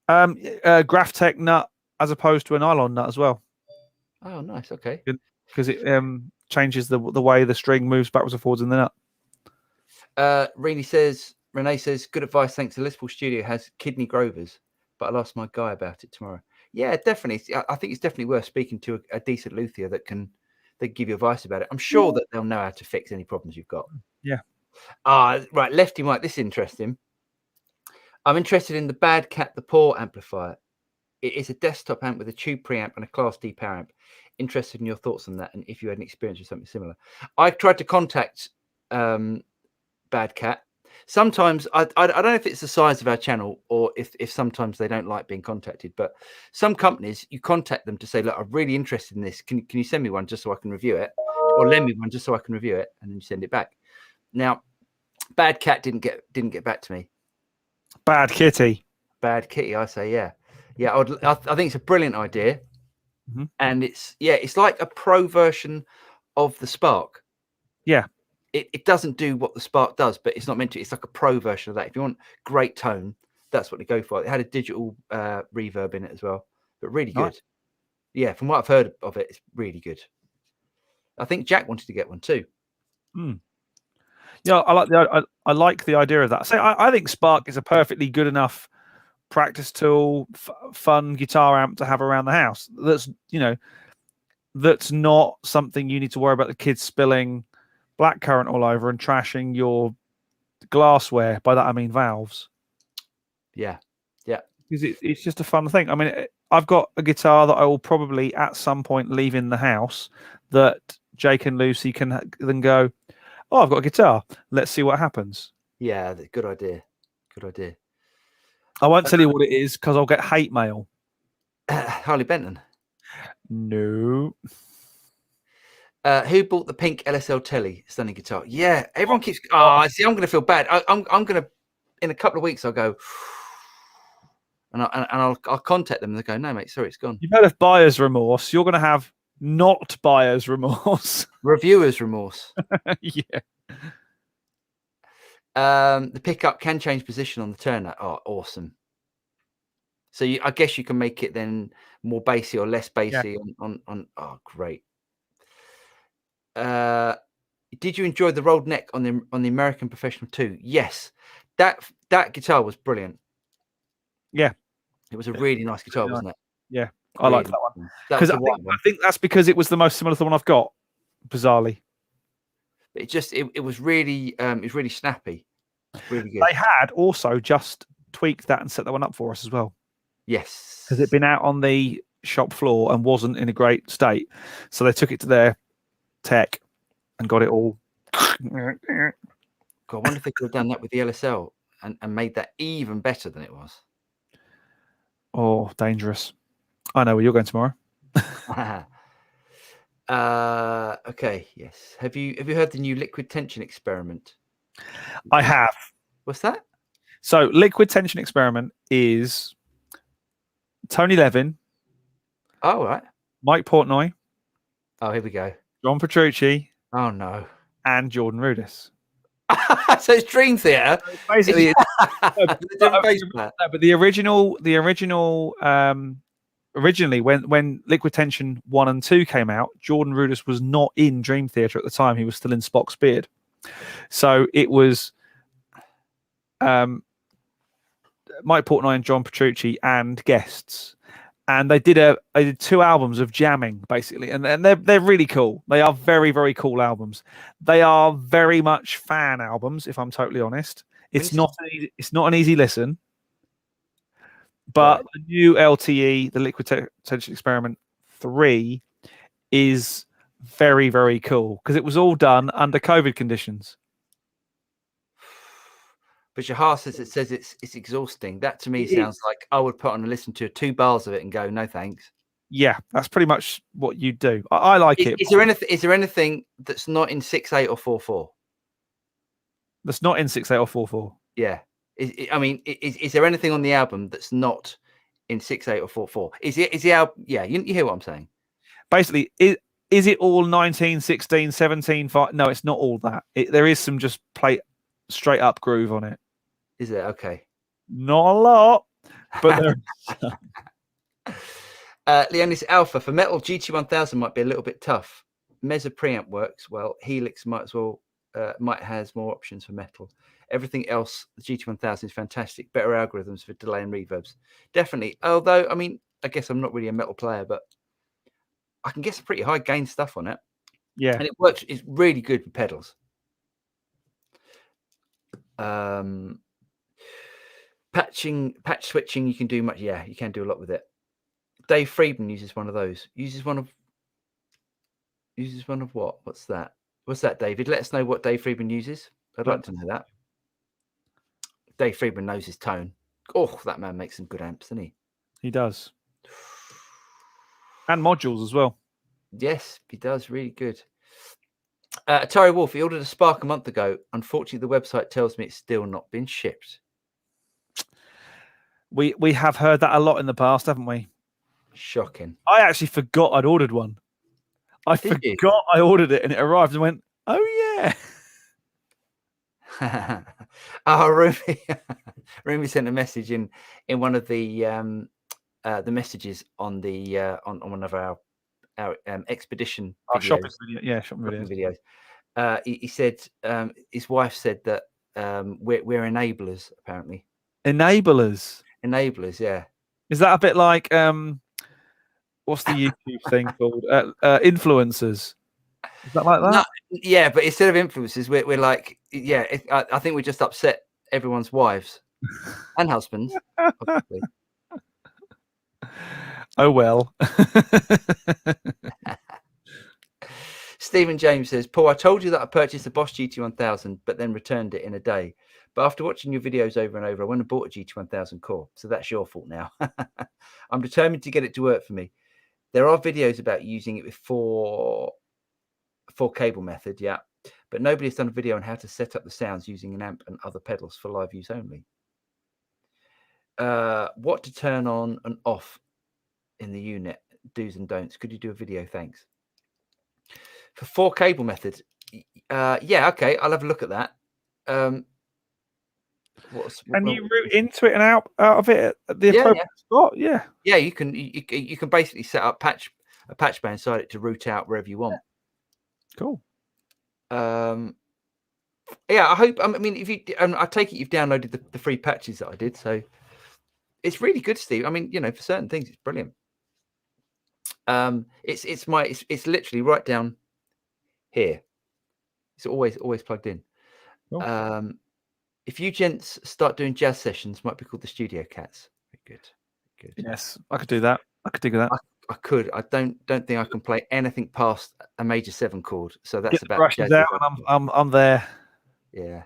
Graphtec nut as opposed to a nylon nut as well. Oh, nice. Okay. Because it changes the way the string moves backwards and forwards in the nut. Renee says, good advice. Thanks. The Les Paul Studio has kidney grovers, but I'll ask my guy about it tomorrow. Yeah, definitely. I think it's definitely worth speaking to a decent luthier that can give you advice about it. I'm sure that they'll know how to fix any problems you've got. Yeah. Right. Lefty Mike, this is interesting. I'm interested in the Bad Cat, the Poor amplifier. It is a desktop amp with a tube preamp and a Class D power amp. Interested in your thoughts on that, and if you had an experience with something similar. I tried to contact Bad Cat. Sometimes I don't know if it's the size of our channel or if sometimes they don't like being contacted, but some companies, you contact them to say, look, I'm really interested in this. Can you send me one just so I can review it, or lend me one just so I can review it, and then you send it back. Now, Bad Cat didn't get back to me. Bad Kitty, I say, yeah. I think it's a brilliant idea, and it's like a pro version of the Spark. Yeah. It doesn't do what the Spark does, but it's not meant to. It's like a pro version of that. If you want great tone, that's what they go for. It had a digital reverb in it as well, but really good. Nice. Yeah, from what I've heard of it, it's really good. I think Jack wanted to get one too. Yeah, I like the idea of that. So I think Spark is a perfectly good enough practice tool, fun guitar amp to have around the house. That's not something you need to worry about the kids spilling blackcurrant all over and trashing your glassware. By that I mean valves. Yeah. Because it's just a fun thing. I mean, I've got a guitar that I will probably at some point leave in the house that Jake and Lucy can then go, oh, I've got a guitar. Let's see what happens. Yeah, good idea. I won't tell you what it is because I'll get hate mail. Harley Benton. No. Who bought the pink LSL telly? Stunning guitar. Yeah, everyone keeps. Oh, see, I'm going to feel bad. I'm going to, in a couple of weeks, I'll go, and I'll contact them. And they go, no, mate, sorry, it's gone. You've heard of buyer's remorse. You're going to have not buyer's remorse. Reviewer's remorse. Yeah. The pickup can change position on the turner. Oh, awesome. So I guess you can make it then more bassy or less bassy on. Oh, great. Did you enjoy the rolled neck on the American Professional 2? Yes, that guitar was brilliant. Yeah, it was a really nice guitar, wasn't it? Yeah, I like that one because I think that's because it was the most similar to the one I've got. Bizarrely, but it was really snappy, really good. They had also just tweaked that and set that one up for us as well. Yes, because it'd been out on the shop floor and wasn't in a great state, so they took it to their tech and got it all. God, I wonder if they could have done that with the LSL and made that even better than it was. Oh, dangerous. I know where you're going tomorrow. Okay, yes. Have you heard the new liquid tension experiment? I have. What's that? So liquid tension experiment is Tony Levin. Oh, right. Mike Portnoy. Oh, here we go. John Petrucci. Oh, no. And Jordan Rudess. So it's Dream Theater. Basically, but the originally when Liquid Tension 1 and 2 came out, Jordan Rudess was not in Dream Theater at the time. He was still in Spock's Beard. So it was Mike Portnoy and John Petrucci and guests. And they did 2 albums of jamming, basically, and they're really cool. They are very, very cool albums. They are very much fan albums, if I'm totally honest. It's not an easy listen, but the new LTE, the Liquid Tension Experiment 3, is very, very cool because it was all done under COVID conditions. But your heart says it's exhausting. That to me sounds like I would put on and listen to 2 bars of it and go, no thanks. Yeah, that's pretty much what you do. I like it. Is there anything that's not in 6/8 or 4/4? That's not in 6/8 or 4/4. Yeah. Is there anything on the album that's not in 6/8 or 4/4? Is the album? Yeah, you hear what I'm saying? Basically, is it all 19, 16, 17, 5? No, it's not all that. There is some just play straight up groove on it. Is it? Okay. Not a lot, but Leonis Alpha for metal GT1000 might be a little bit tough. Mesa preamp works well. Helix might has more options for metal. Everything else, the GT1000 is fantastic. Better algorithms for delay and reverbs. Definitely. Although, I guess I'm not really a metal player, but I can get some pretty high gain stuff on it. Yeah. And it works. It's really good with pedals. Patch switching, you can do much. Yeah, you can do a lot with it. Dave Friedman uses one of those. Uses one of what? What's that, David? Let us know what Dave Friedman uses. I'd like to know that. Dave Friedman knows his tone. Oh, that man makes some good amps, doesn't he? He does. And modules as well. Yes, he does. Really good. Atari Wolf, he ordered a Spark a month ago. Unfortunately, the website tells me it's still not been shipped. We have heard that a lot in the past, haven't we? Shocking. I actually forgot I'd ordered one. I ordered it and it arrived and went, oh yeah. Oh, Rumi sent a message in one of the messages on the on one of our expedition videos. Shopping video. Yeah, shopping videos. He said his wife said that we're enablers, apparently. Enablers, yeah. Is that a bit like what's the YouTube thing called? Influencers. Is that like that? No, yeah, but instead of influencers, we're like, yeah. I think we just upset everyone's wives and husbands. Obviously. Oh well. Stephen James says, Paul, I told you that I purchased a Bosch GT1000, but then returned it in a day. But after watching your videos over and over, I went and bought a GT1000 core. So that's your fault now. I'm determined to get it to work for me. There are videos about using it with four cable method, yeah, but nobody has done a video on how to set up the sounds using an amp and other pedals for live use only. What to turn on and off in the unit, do's and don'ts. Could you do a video? Thanks. For 4 cable method, yeah, okay, I'll have a look at that. Can you route into it and out of it at the appropriate spot? Yeah. Yeah, you can basically set up a patch bay inside it to route out wherever you want. Cool. Yeah, I hope. I mean, if you, I take it you've downloaded the free patches that I did, so it's really good, Steve. I mean, for certain things, it's brilliant. It's literally right down here. It's always plugged in. Cool. If you gents start doing jazz sessions, might be called the Studio Cats. Very good. Yes, I could do that. I could dig that. I could. I don't think I can play anything past a major 7 chord. So that's about brushes out, and I'm there. Yeah.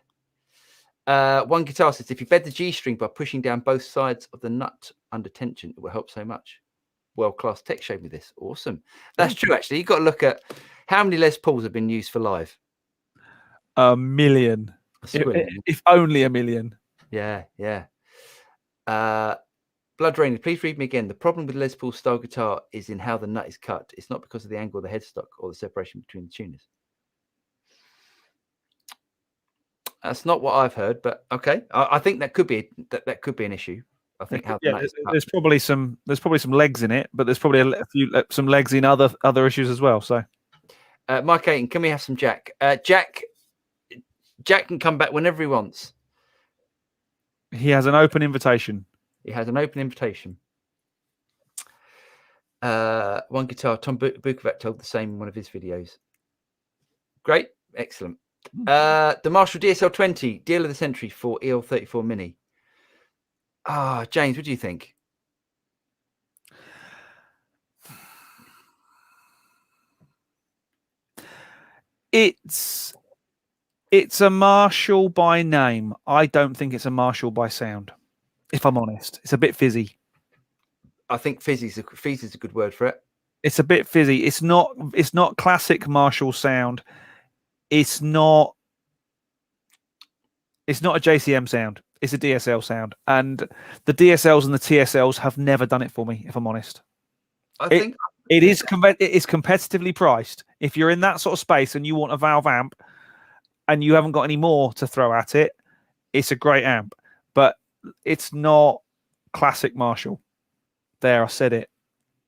One guitar says, if you bed the G string by pushing down both sides of the nut under tension, it will help so much. World-class tech showed me this. Awesome. That's true, actually. You've got to look at how many Les Pauls have been used for live. 1 million. If only 1 million. Yeah. Blood Rain, please read me again. The problem with Les Paul style guitar is in how the nut is cut. It's not because of the angle of the headstock or the separation between the tuners. That's not what I've heard, but okay. I think that could be an issue. I think there's probably some legs in it, but there's probably some legs in other issues as well. So, Mike Ayton, can we have some Jack? Jack can come back whenever he wants. He has an open invitation. One guitar, Tom Bukovac told the same in one of his videos. Great, excellent. The Marshall DSL-20, deal of the century for EL34 Mini. James, what do you think? It's a Marshall by name. I don't think it's a Marshall by sound. If I'm honest, it's a bit fizzy. I think fizzy is a good word for it. It's a bit fizzy. It's not classic Marshall sound. It's not a JCM sound. It's a DSL sound, and the DSLs and the TSLs have never done it for me. If I'm honest, it is competitively priced. If you're in that sort of space and you want a Valve amp, and you haven't got any more to throw at it, it's a great amp, but it's not classic Marshall. There, I said it.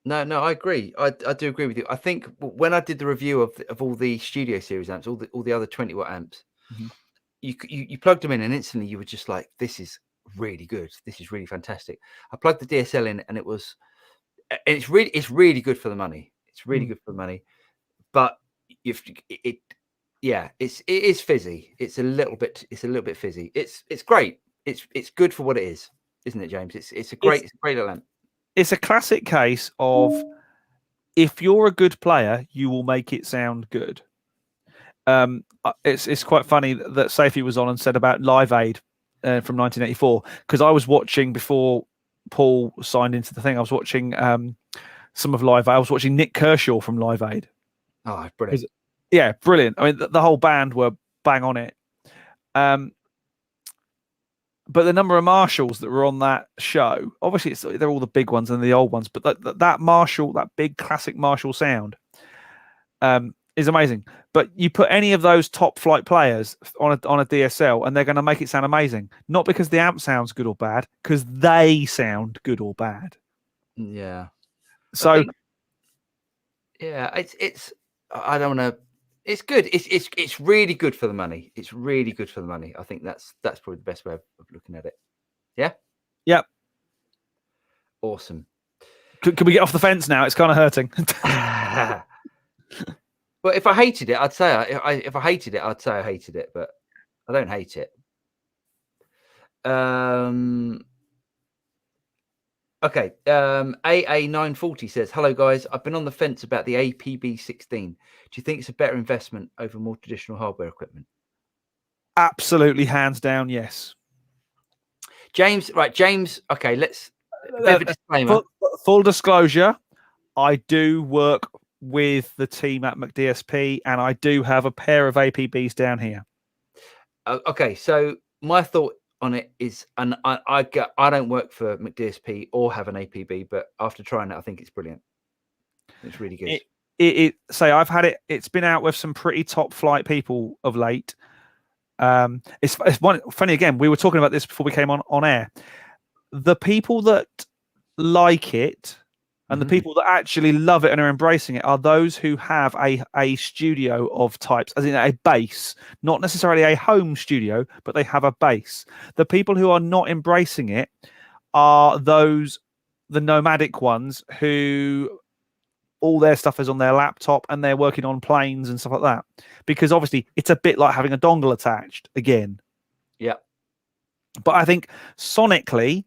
No, I agree. I do agree with you. I think when I did the review of all the Studio Series amps, all the other 20-watt amps, you plugged them in and instantly you were just like, this is really good. This is really fantastic. I plugged the DSL in and it's really good for the money. It's really good for the money, but it is fizzy. It's a little bit fizzy. It's great. It's good for what it is, isn't it, James? It's a great little amp. It's a classic case of if you're a good player, you will make it sound good. It's quite funny that Safi was on and said about Live Aid from 1984, because I was watching before Paul signed into the thing. I was watching some of Live Aid. I was watching Nick Kershaw from Live Aid. Oh, brilliant! Yeah, brilliant. I mean, the whole band were bang on it. But the number of Marshalls that were on that show, obviously they're all the big ones and the old ones, but that Marshall, that big classic Marshall sound, is amazing. But you put any of those top flight players on a DSL and they're going to make it sound amazing. Not because the amp sounds good or bad, because they sound good or bad. Yeah. So it's I don't want to. It's good. It's really good for the money. It's really good for the money. I think that's probably the best way of looking at it. Yeah. Yep. Awesome. Can we get off the fence now? It's kind of hurting. Well, if I hated it, I'd say if I hated it, I'd say I hated it, but I don't hate it. Okay. AA940 says, hello guys. I've been on the fence about the APB16. Do you think it's a better investment over more traditional hardware equipment? Absolutely, hands down, yes. James, right, James. Okay, let's. Bit of a disclaimer. Full disclosure, I do work with the team at McDSP, and I do have a pair of APBs down here. Okay, so my thought on it is, and I don't work for McDSP or have an APB, but after trying it, I think it's brilliant. It's really good. I've had it. It's been out with some pretty top flight people of late. It's funny again. We were talking about this before we came on air. The people that like it and the people that actually love it and are embracing it are those who have a studio of types, as in a base, not necessarily a home studio, but they have a base. The people who are not embracing it are the nomadic ones who all their stuff is on their laptop and they're working on planes and stuff like that. Because obviously it's a bit like having a dongle attached again. Yeah. But I think sonically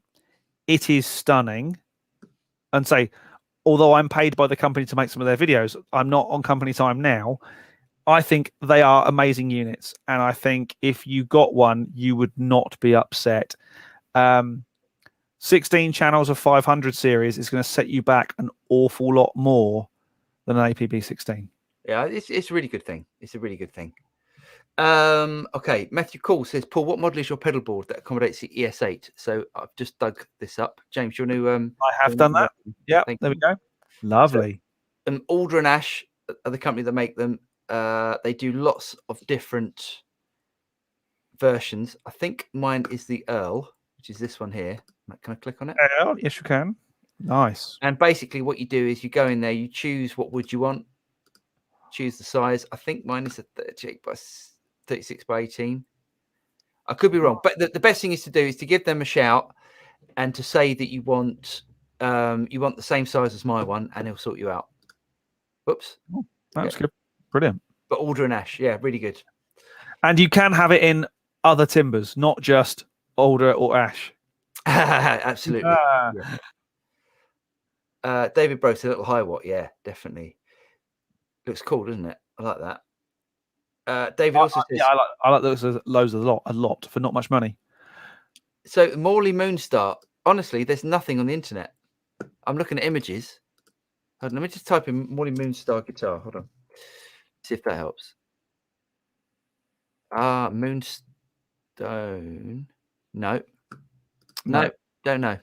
it is stunning. And although I'm paid by the company to make some of their videos, I'm not on company time now. I think they are amazing units. And I think if you got one, you would not be upset. 16 channels of 500 series is going to set you back an awful lot more than an APB 16. Yeah, it's a really good thing. It's a really good thing. Okay, Matthew Call says, Paul, what model is your pedal board that accommodates the ES8? So I've just dug this up. James, you want to... I have done that. Yeah, there we go. Lovely. So, Alder and Ash are the company that make them. They do lots of different versions. I think mine is the Earl, which is this one here. Can I click on it? Yes, you can. Nice. And basically what you do is you go in there, you choose what wood you want, choose the size. I think mine is a 36 by 18. I could be wrong, but the best thing is to do is to give them a shout and to say that you want the same size as my one, and he'll sort you out. Whoops. Oh, that's good. Brilliant. But Alder and Ash, yeah, really good. And you can have it in other timbers, not just Alder or Ash. Absolutely. Yeah. David Brose, a little high watt, yeah, definitely. Looks cool, doesn't it? I like that. David also says, yeah, I like those loads a lot for not much money. So Morley Moonstar, honestly, there's nothing on the internet. I'm looking at images. Hold on, let me just type in Morley Moonstar guitar. Hold on. See if that helps. Moonstone. No, don't know.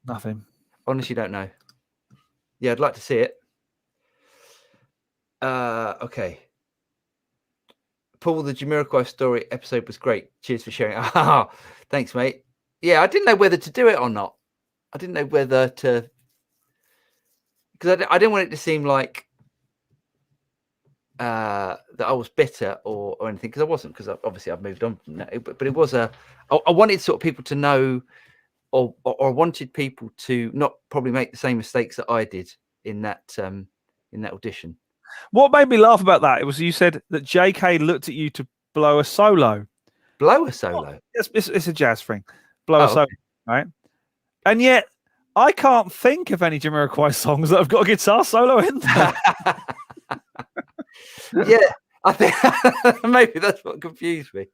Nothing. Honestly, don't know. Yeah, I'd like to see it. Okay. Paul, the Jamiroquai story episode was great. Cheers for sharing. Oh, thanks, mate. Yeah, I didn't know whether to do it or not. I didn't know whether to, because I didn't want it to seem like that I was bitter or anything, because I wasn't, because obviously I've moved on from that. But it was I wanted sort of people to know, or wanted people to not probably make the same mistakes that I did in that audition. What made me laugh about that? It was you said that JK looked at you to blow a solo. Blow a solo? It's a jazz thing. Blow a solo, okay. Right? And yet, I can't think of any Jamiroquai songs that have got a guitar solo in them. Yeah, I think maybe that's what confused me.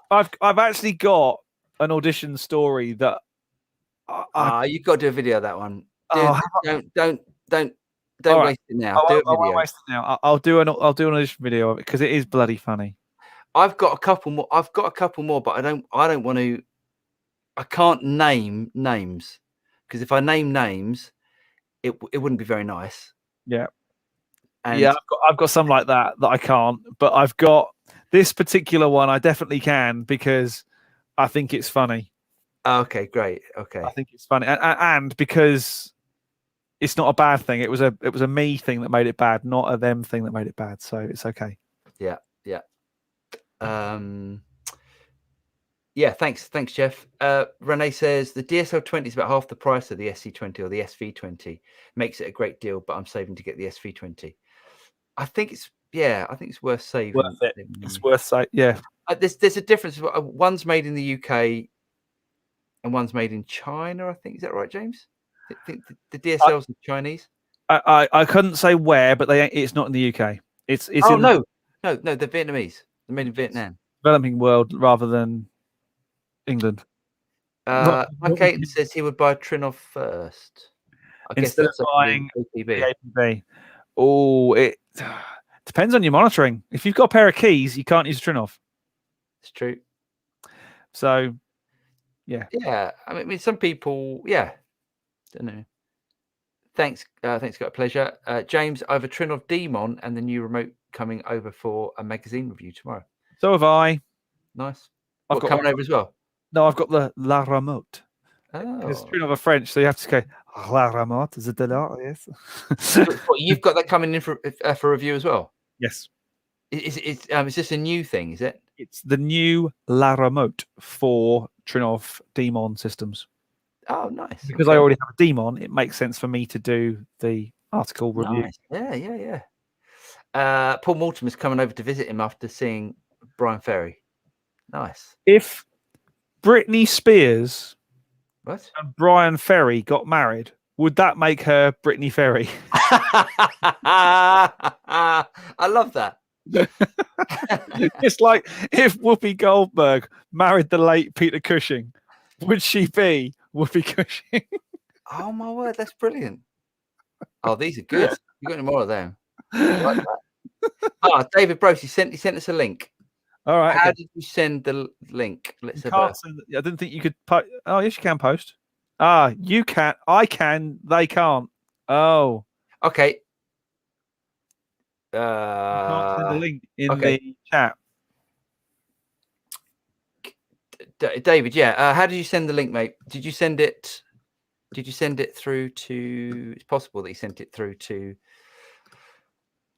I've actually got an audition story that you've got to do a video of that one. Don't waste it now. I won't waste it now. I'll do an audition video of it because it is bloody funny. I've got a couple more, but I don't want to. I can't name names, because if I name names, it wouldn't be very nice. Yeah. And yeah, I've got some like that I can't, but I've got this particular one I definitely can, because I think it's funny. Okay, great. Okay. I think it's funny, and because it's not a bad thing. It was a me thing that made it bad, not a them thing that made it bad. So it's okay. Yeah. Yeah, thanks, Jeff. Renee says the DSL20 is about half the price of the SC20 or the SV20. Makes it a great deal, but I'm saving to get the SV20. I think it's worth saving. Worth it. It's worth saving. Yeah. There's a difference. One's made in the UK and one's made in China. I think, is that right, James? I think the DSLs are Chinese. I couldn't say where, but it's not in the UK. It's no, they're Vietnamese. They're made in Vietnam. Developing world rather than England. Mike Caton says he would buy a Trinov first. I guess instead of that's buying APB. the APB. Oh, it depends on your monitoring. If you've got a pair of keys, you can't use Trinov. It's true. So, yeah. Yeah, I mean, some people, yeah. Don't know. Thanks, got a pleasure. James, I have a Trinov Demon and the new remote coming over for a magazine review tomorrow. So have I. Nice. I've What, got coming one. over as well? No, I've got the La Remote. Because Oh. Trinov are French, so you have to go, La Remote, is it de la? Yes. What, you've got that coming in for review as well? Yes. Is this a new thing, is it? It's the new La Remote for Trinov Demon systems. Oh, nice. Because I already have a Demon, it makes sense for me to do the article review. Nice. Yeah. Paul Mortimer's coming over to visit him after seeing Brian Ferry. Nice. If Britney Spears What? and Brian Ferry got married, would that make her Britney Ferry? I love that. It's like if Whoopi Goldberg married the late Peter Cushing, would she be Whoopi Cushing? Oh my word, that's brilliant. Oh, these are good. You got any more of them? I like that. David Brose, he sent us a link. All right. How did you send the link? Let's have I didn't think you could post. Oh, yes, you can post. You can. I can. They can't. Oh. Okay. You can't send a link in the chat. David, yeah. How did you send the link, mate? Did you send it through to? It's possible that you sent it through to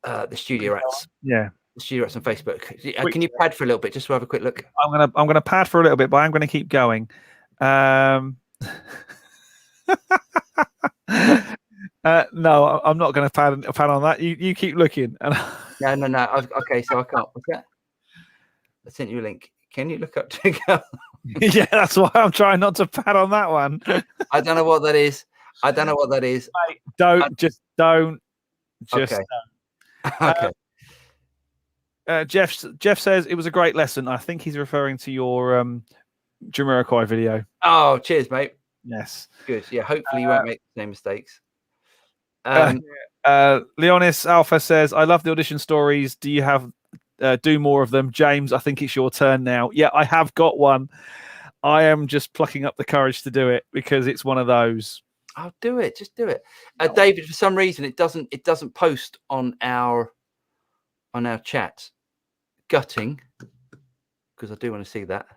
the Studio Rats. Yeah. The Studio Rats on Facebook. Can you pad for a little bit just to have a quick look? I'm gonna pad for a little bit, but I'm gonna keep going. No, I'm not going to pad on that. You keep looking. And No. Okay, so I can't. What's that? I sent you a link. Can you look up to go? Yeah, that's why I'm trying not to pad on that one. I don't know what that is. Mate, don't. Okay. Okay. Jeff says it was a great lesson. I think he's referring to your Jamiroquai video. Oh, cheers, mate. Yes. Good. Yeah. Hopefully you won't make the same mistakes. Leonis Alpha says, I love the audition stories. Do you have do more of them? James, I think it's your turn now. Yeah, I have got one. I am just plucking up the courage to do it because it's one of those. I'll do it. Just do it. David, for some reason it doesn't post on our chat. Gutting, because I do want to see that.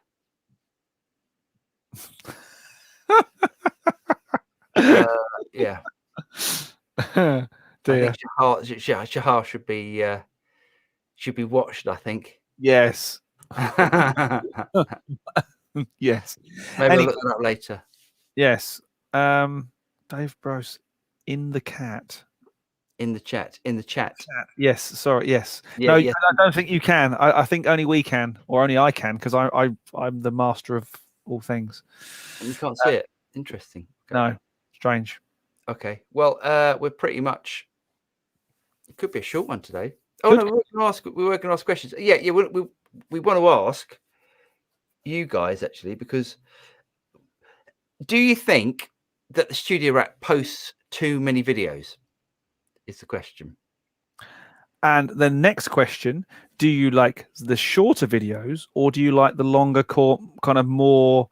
Yeah. Dear. I think Shahar should be watched, I think. Yes. Yes. Maybe I'll look that up later. Yes. Dave Brose in the cat. In the chat. Yes. Sorry. Yes. Yeah, no, yes. I don't think you can. I think only we can, or only I can, because I'm the master of all things. And you can't see it. Interesting. Okay. No. Strange. Okay. Well, we're pretty much. It could be a short one today. Oh no, we were going to ask questions. Yeah. We want to ask you guys actually, because do you think that the Studio Rat posts too many videos? Is the question. And the next question: do you like the shorter videos, or do you like the longer, kind of more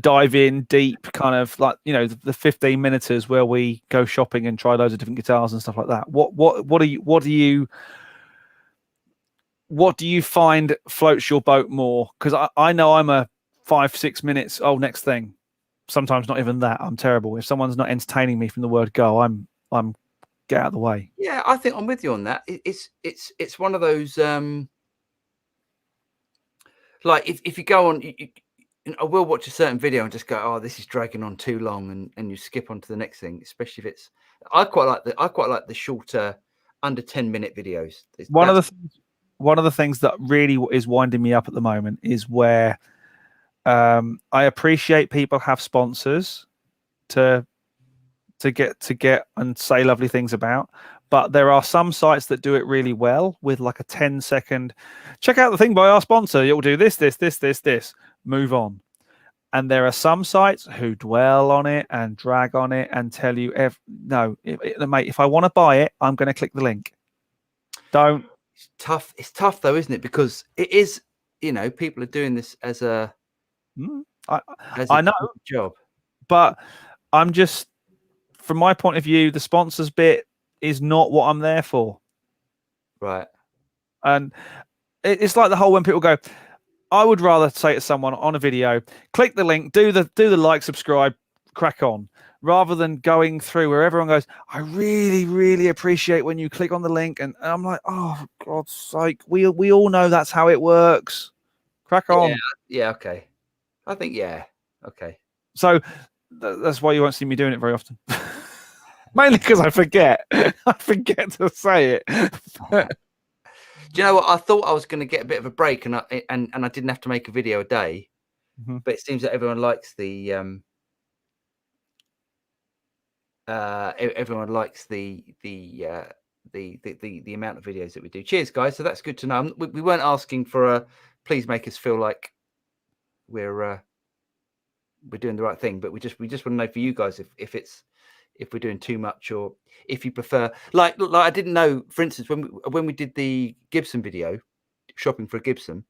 dive in deep, kind of like the 15 minuters where we go shopping and try loads of different guitars and stuff like that? What do you find floats your boat more? Because I know I'm a 5-6 minutes. Oh, next thing. Sometimes not even that. I'm terrible. If someone's not entertaining me from the word go, I'm get out of the way. Yeah, I think I'm with you on that. It's one of those like if you go on, I will watch a certain video and just go, oh, this is dragging on too long, and you skip on to the next thing. Especially if it's, I quite like the shorter, under 10-minute videos. One of the things that really is winding me up at the moment is where I appreciate people have sponsors to get and say lovely things about, but there are some sites that do it really well with like a 10-second check out the thing by our sponsor. You'll do this, move on. And there are some sites who dwell on it and drag on it and tell you, no, mate, if I want to buy it, I'm going to click the link. Don't. It's tough. It's tough though, isn't it? Because it is, you know, people are doing this as a I know job, but I'm just, from my point of view, the sponsors bit is not what I'm there for. Right. And it's like the whole, when people go, I would rather say to someone on a video, click the link, do the like, subscribe, crack on, rather than going through where everyone goes, I really, really appreciate when you click on the link. And I'm like, oh, for God's sake, we all know that's how it works. Crack on. Yeah. Okay. I think, yeah. Okay. So that's why you won't see me doing it very often. Mainly because I forget. I forget to say it. Do you know what? I thought I was going to get a bit of a break, and I didn't have to make a video a day. But it seems that everyone likes the everyone likes the amount of videos that we do. Cheers, guys. So that's good to know. We weren't asking for a please make us feel like we're doing the right thing, but we just want to know for you guys if we're doing too much, or if you prefer, like I didn't know, for instance, when we did the Gibson video, shopping for a Gibson,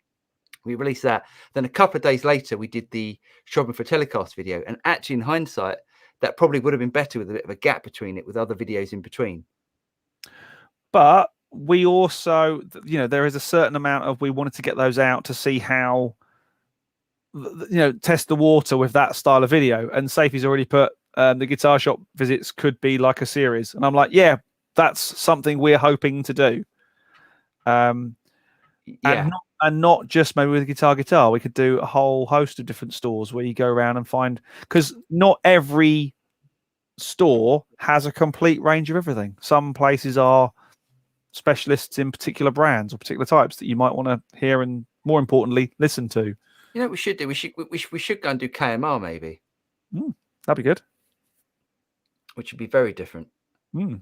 we released that. Then a couple of days later, we did the shopping for a Telecast video, and actually, in hindsight, that probably would have been better with a bit of a gap between it, with other videos in between. But we also, you know, there is a certain amount of, we wanted to get those out to see how, you know, test the water with that style of video. And Safi's already put, the guitar shop visits could be like a series, and I'm like, yeah, that's something we're hoping to do. And not just maybe with guitar. We could do a whole host of different stores where you go around and find, because not every store has a complete range of everything. Some places are specialists in particular brands or particular types that you might want to hear and, more importantly, listen to. You know what we should do? We should go and do KMR maybe. That'd be good. Which would be very different. Yeah,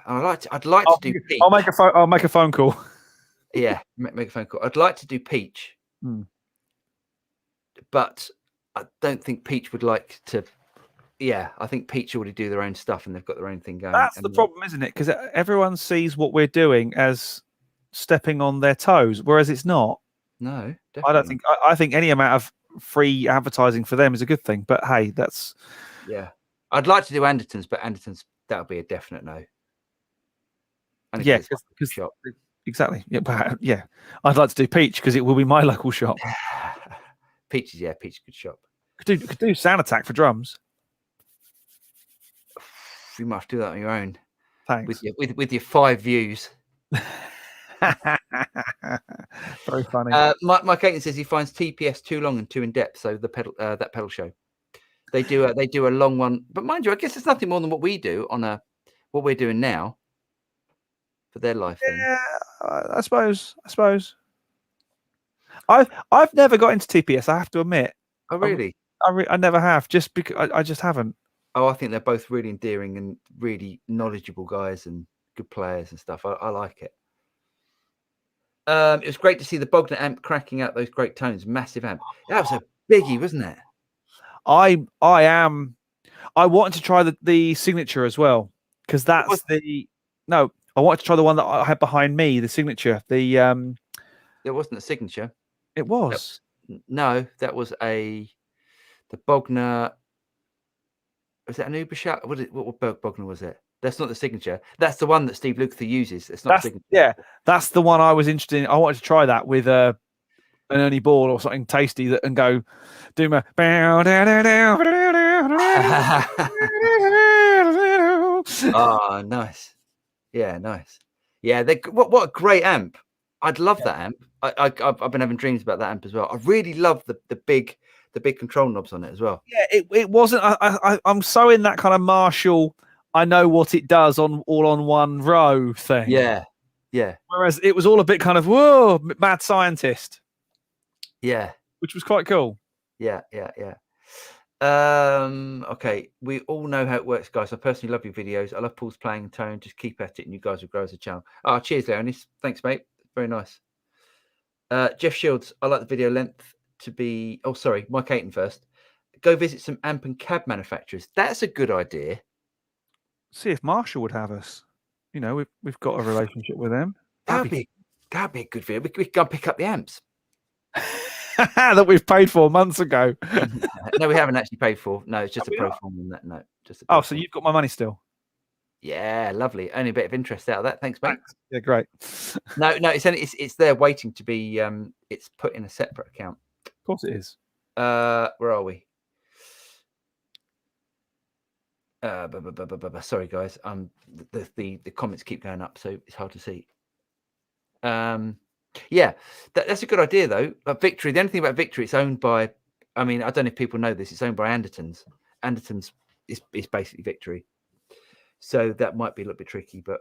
I'd like to do Peach. I'll make a phone call. Yeah, make a phone call. I'd like to do Peach, but I don't think Peach would like to. Yeah, I think Peach already do their own stuff, and they've got their own thing going. That's the problem, isn't it? Because everyone sees what we're doing as stepping on their toes, whereas it's not. No, definitely. I don't think. I think any amount of free advertising for them is a good thing. But hey, that's. Yeah, I'd like to do Anderton's, but Anderton's, that'll be a definite no. Yeah, because shop. Exactly. Yeah, but yeah, I'd like to do Peach because it will be my local shop. Peach is Peach is a good shop. Could do Sound Attack for drums. You might have to do that on your own. Thanks. With your 5 views. Very funny. Mike Aiken says he finds TPS too long and too in depth. So the that pedal show, they do a long one, but mind you, I guess it's nothing more than what we do on what we're doing now for their live thing. Yeah, I suppose. I've never got into TPS. I have to admit. Oh really? I never have. Just because I just haven't. Oh, I think they're both really endearing and really knowledgeable guys and good players and stuff. I like it. It was great to see the Bogner amp cracking out those great tones. Massive amp. That was a biggie, wasn't it? I wanted to try the signature as well, because that's I wanted to try the one that I had behind me, the signature. It wasn't a signature. It was. No, that was the Bogner. Was that an Uber shot? What Bogner was it? That's not the signature. That's the one that Steve Lukather uses. It's not signature. Yeah, that's the one I was interested in. I wanted to try that with an Ernie Ball or something tasty and go do my. Oh, nice. Yeah, nice. Yeah, what a great amp. I'd love that amp. I've been having dreams about that amp as well. I really love the big control knobs on it as well. Yeah, it wasn't. I'm so in that kind of Marshall. I know what it does all on one row thing. Yeah. Whereas it was all a bit kind of whoa, mad scientist. Yeah, which was quite cool. Yeah. Okay, we all know how it works, guys. I personally love your videos. I love Paul's playing tone. Just keep at it, and you guys will grow as a channel. Oh, cheers, Leonis. Thanks, mate. Very nice. Jeff Shields. I like the video length. to be. Oh, sorry, Mike Ayton first. Go visit some amp and cab manufacturers. That's a good idea. See if Marshall would have us. You know, we've got a relationship with them. That'd be a good video. We could go and pick up the amps that we've paid for months ago. No, we haven't actually paid for. No, it's just a pro forma on that note. Just oh, so you've got my money still? Yeah, lovely. Only a bit of interest out of that. Thanks, mate. Thanks. Yeah, great. No, it's there waiting to be. It's put in a separate account. Of course, it is. Where are we? Sorry, guys. The comments keep going up, so it's hard to see. Yeah, that's a good idea though. Victory. The only thing about Victory, it's owned by. I mean, I don't know if people know this. It's owned by Andertons. Andertons is basically Victory. So that might be a little bit tricky, but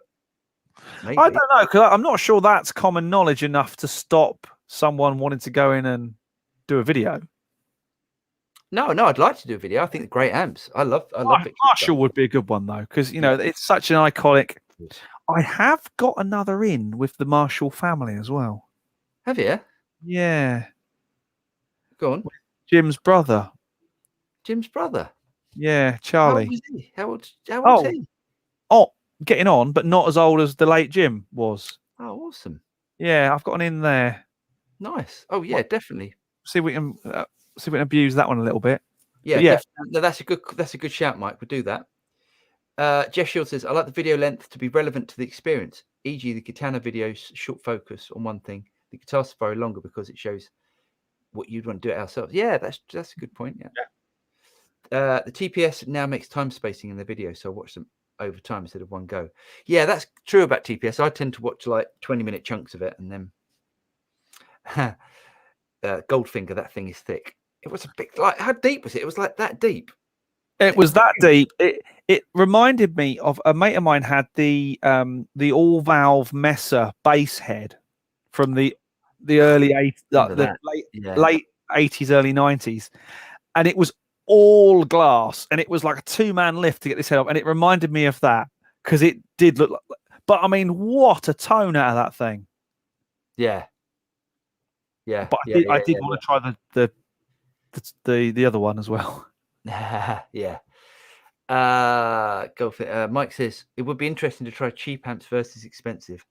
maybe. I don't know, because I'm not sure that's common knowledge enough to stop someone wanting to go in and do a video. No, I'd like to do a video. I think they're great amps. I love Victory Marshall would be a good one though, because you know it's such an iconic. I have got another in with the Marshall family as well. Have you? Yeah. Go on. Jim's brother. Jim's brother. Yeah, Charlie. How old is he? How old is he? Oh, getting on, but not as old as the late Jim was. Oh, awesome. Yeah, I've got an in there. Nice. Oh yeah, definitely. See if we can abuse that one a little bit. Yeah, yeah. No, that's a good shout, Mike. We'll do that. Jeff Shield says, I like the video length to be relevant to the experience, e.g. the Katana videos, short focus on one thing. The Guitar Safari longer because it shows what you'd want to do it ourselves. Yeah, that's a good point. Yeah. The TPS now makes time spacing in the video, so I watch them over time instead of one go. Yeah, that's true about TPS. I tend to watch like 20-minute chunks of it, and then Goldfinger, that thing is thick. It was a big, like, how deep was it? It was like that deep. It was that deep. It reminded me of a mate of mine had the all valve Messer bass head from the early late 80s, early 90s, and it was all glass, and it was like a 2-man lift to get this head up, and it reminded me of that because it did look like. But I mean, what a tone out of that thing! Yeah. But I did want to try the other one as well. Yeah. Go for it. Mike says it would be interesting to try cheap amps versus expensive, a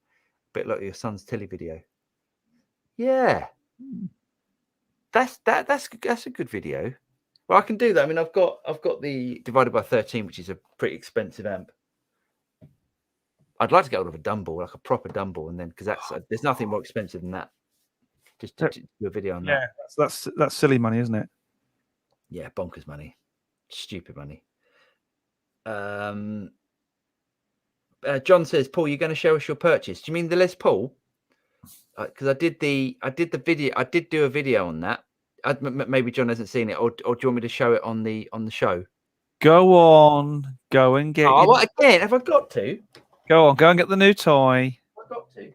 bit like your son's telly video. Yeah, that's a good video. Well, I can do that. I mean, I've got the divided by 13, which is a pretty expensive amp. I'd like to get hold of a Dumble, like a proper Dumble, and then because there's nothing more expensive than that. Just to do a video on that. Yeah, that's silly money, isn't it? Yeah, bonkers money, stupid money. John says, Paul, you're going to show us your purchase. Do you mean the Les Paul? Because I did do a video on that. Maybe John hasn't seen it, or do you want me to show it on the show? Go and get. Oh, what again? Have I got to? Go and get the new toy. I've got to.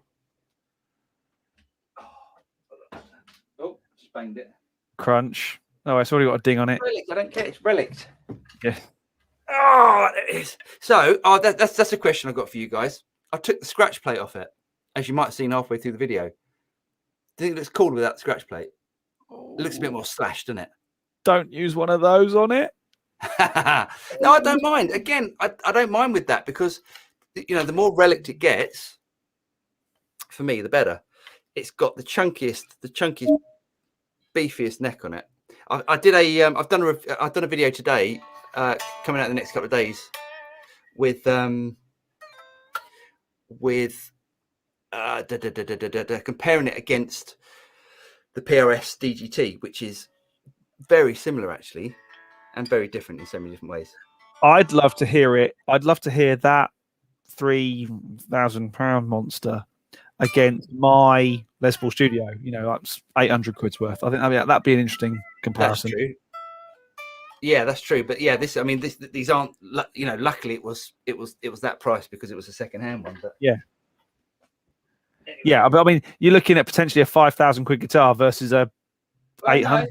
Oh, just banged it. Crunch. Oh, it's already got a ding on it. Relic. I don't care. It's relic. Yeah. Oh, it is. So, that's a question I've got for you guys. I took the scratch plate off it, as you might have seen halfway through the video. Do you think it looks cool without the scratch plate? It looks a bit more slashed, doesn't it? Don't use one of those on it. No, I don't mind. Again, I don't mind with that because, you know, the more relic it gets, for me, the better. It's got the chunkiest, beefiest neck on it. I've done a video today, coming out in the next couple of days, with comparing it against the PRS DGT, which is very similar actually, and very different in so many different ways. I'd love to hear it. I'd love to hear that £3,000 monster against my Les Paul Studio. You know, that's 800 quid's worth. I think that'd be an interesting comparison. That's true. Yeah, that's true. But yeah, these aren't. You know, luckily it was that price because it was a second-hand one. But yeah. Yeah, but I mean, you're looking at potentially a 5,000 quid guitar versus a 800.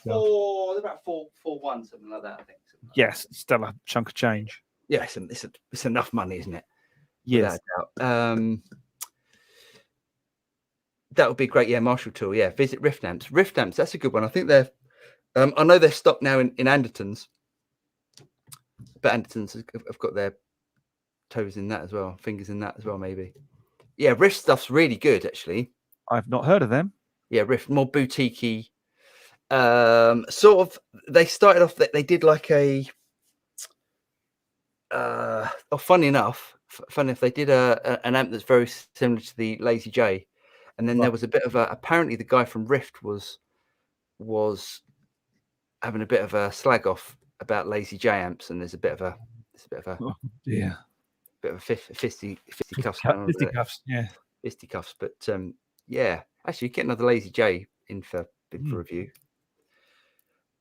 No, they're about 4,1, something like that, I think. Yes, still a chunk of change. Yeah, it's enough money, isn't it? Yes. That would be great. Yeah, Marshall tool. Yeah, visit Rift Amps. Rift Amps. That's a good one. I think they're. I know they're stocked now in Andertons, but Andertons have got their toes in that as well, fingers in that as well, maybe. Yeah, Rift stuff's really good actually. I've not heard of them. Yeah, Rift, more boutiquey. Sort of. They started off that they did like a. Funny enough, they did an amp that's very similar to the Lazy J, and then there was a bit of a. Apparently, the guy from Rift was having a bit of a slag off about Lazy J amps, and there's a bit of a Yeah, bit of a fisty cuffs. Fisticuffs, yeah. Fisticuffs, but yeah, actually, get another Lazy J in for review.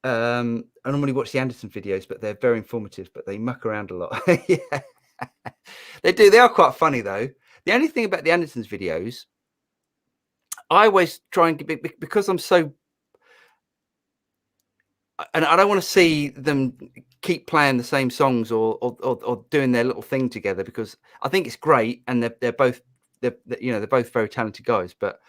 I normally watch the Anderson videos, but they're very informative, but they muck around a lot. Yeah, they do. They are quite funny though. The only thing about the Anderson's videos, I always try and because I'm so, and I don't want to see them keep playing the same songs or doing their little thing together, because I think it's great and they're both very talented guys, but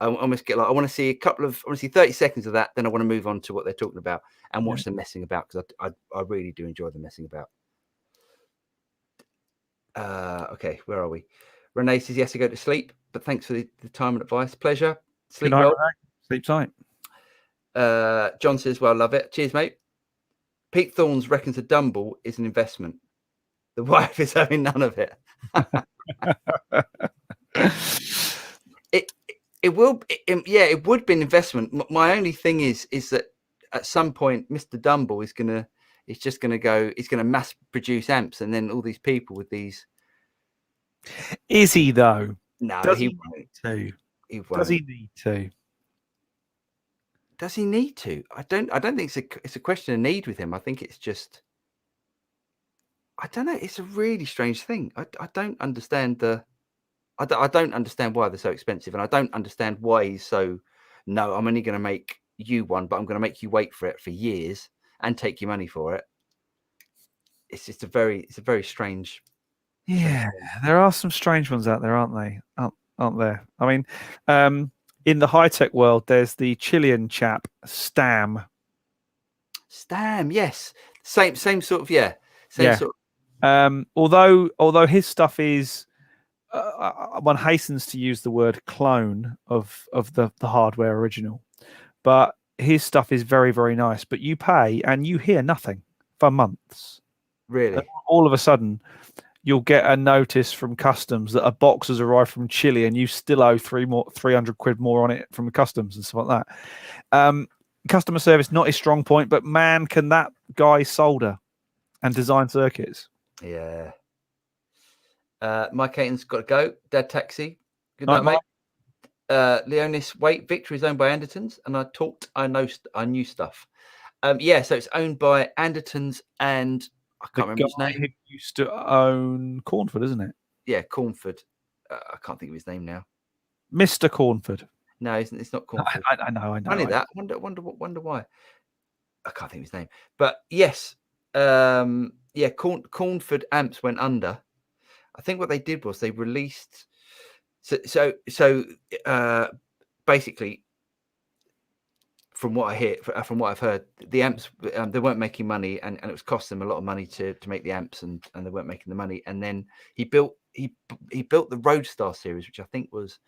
I almost get like, I want to see 30 seconds of that, then I want to move on to what they're talking about and watch them messing about, because I really do enjoy them messing about. Okay, where are we? Renee says yes, I go to sleep, but thanks for the time and advice. Pleasure. Sleep well. Sleep tight. John says, well, love it. Cheers, mate. Pete Thorns reckons a Dumble is an investment. The wife is having none of it. It would be an investment. My only thing is that at some point, Mr. Dumble is going to mass produce amps, and then all these people with these. Is he though? No, Does he need to? He won't. Does he need to? Does he need to? I don't think it's a question of need with him. I think it's just, I don't know. It's a really strange thing. I don't understand I don't understand why they're so expensive, and I don't understand why he's so. No, I'm only going to make you one, but I'm going to make you wait for it for years and take your money for it. It's just a very strange. Yeah, there are some strange ones out there, aren't they? Aren't there? I mean, in the high-tech world, there's the Chilean chap, Stam. Stam, yes. Same sort of, yeah. Same sort of... although his stuff is... one hastens to use the word clone of the hardware original, but his stuff is very, very nice. But you pay and you hear nothing for months. Really? And all of a sudden, you'll get a notice from customs that a box has arrived from Chile, and you still owe 300 quid more on it from customs and stuff like that. Customer service not his strong point, but man, can that guy solder and design circuits? Yeah. Mike Hayton's got to go. Dad Taxi. Good night, mate. Leonis, wait, Victory is owned by Andertons, and I knew stuff. So it's owned by Andertons, and I can't remember his name. He used to own Cornford, isn't it? Yeah, Cornford. I can't think of his name now. Mr. Cornford. No, it's not Cornford. I know. Funny that. Wonder why. I can't think of his name. But yes, Cornford amps went under. I think what they did was they released. So basically, from what I've heard, the amps they weren't making money, and it was costing them a lot of money to make the amps, and they weren't making the money. And then he built the Roadstar series, which I think was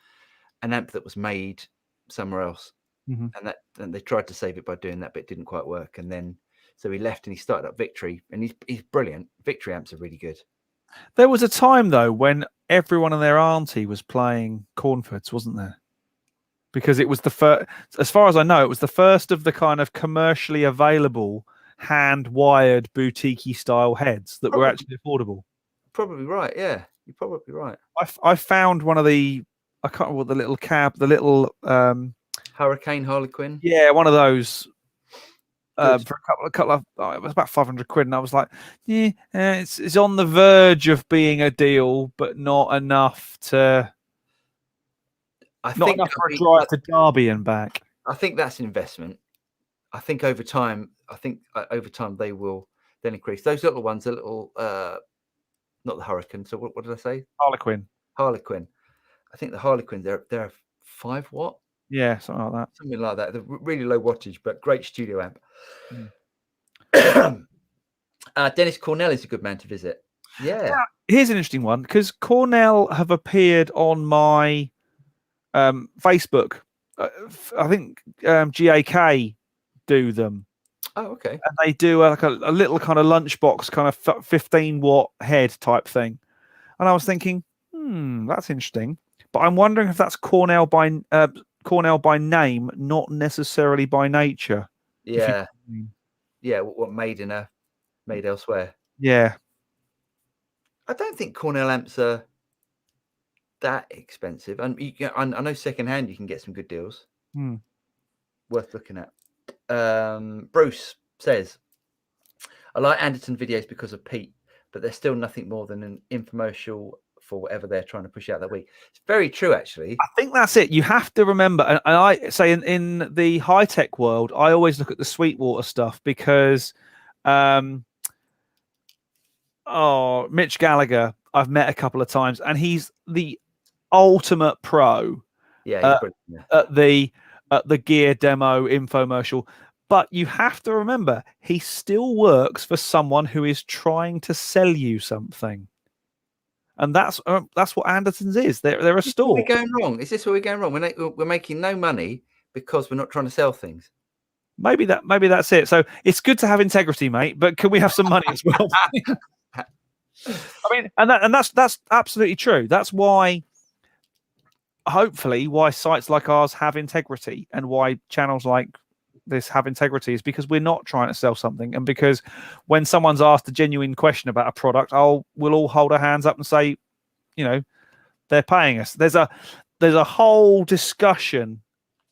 an amp that was made somewhere else, and they tried to save it by doing that, but it didn't quite work. And then so he left and he started up Victory, and he's brilliant. Victory amps are really good. There was a time though when everyone and their auntie was playing Cornfords, wasn't there? Because it was the first, as far as I know, it was the first of the kind of commercially available hand-wired boutique style heads that were actually affordable. Probably right, yeah. You're probably right. I found one of the, I can't remember what the little cab, the little Hurricane Harlequin. Yeah, one of those for a couple of it was about 500 quid, and I was like, it's on the verge of being a deal, but not enough to. Not enough for a drive to Derby and back. I think that's an investment. I think over time, they will then increase. Those little ones, a little, not the Hurricane. So what did I say? Harlequin. I think the Harlequin, they're 5 watt. Yeah, something like that. Something like that. The really low wattage, but great studio amp. Dennis Cornell is a good man to visit. Yeah. Now, here's an interesting one because Cornell have appeared on my Facebook. I think GAK do them. Oh, okay. And they do like a little kind of lunchbox, kind of 15-watt head type thing. And I was thinking, that's interesting. But I'm wondering if that's Cornell by name, not necessarily by nature. Yeah. Yeah. What made elsewhere. Yeah. I don't think Cornell amps are that expensive. And I know secondhand you can get some good deals. Worth looking at. Bruce says, I like Anderton videos because of Pete, but they're still nothing more than an infomercial for whatever they're trying to push out that week. It's very true, actually. I think that's it. You have to remember, and I say in the high-tech world, I always look at the Sweetwater stuff because Mitch Gallagher, I've met a couple of times, and he's the ultimate pro at the gear demo infomercial. But you have to remember, he still works for someone who is trying to sell you something, and that's what Anderton's is. They're a store. We're going wrong. Is this where we're going wrong? We're making no money because we're not trying to sell things. Maybe that's it. So it's good to have integrity, mate. But can we have some money as well? I mean, and that's absolutely true. That's why, hopefully, why sites like ours have integrity, and why channels like this have integrity, is because we're not trying to sell something, and because when someone's asked a genuine question about a product, we'll all hold our hands up and say, they're paying us. There's a whole discussion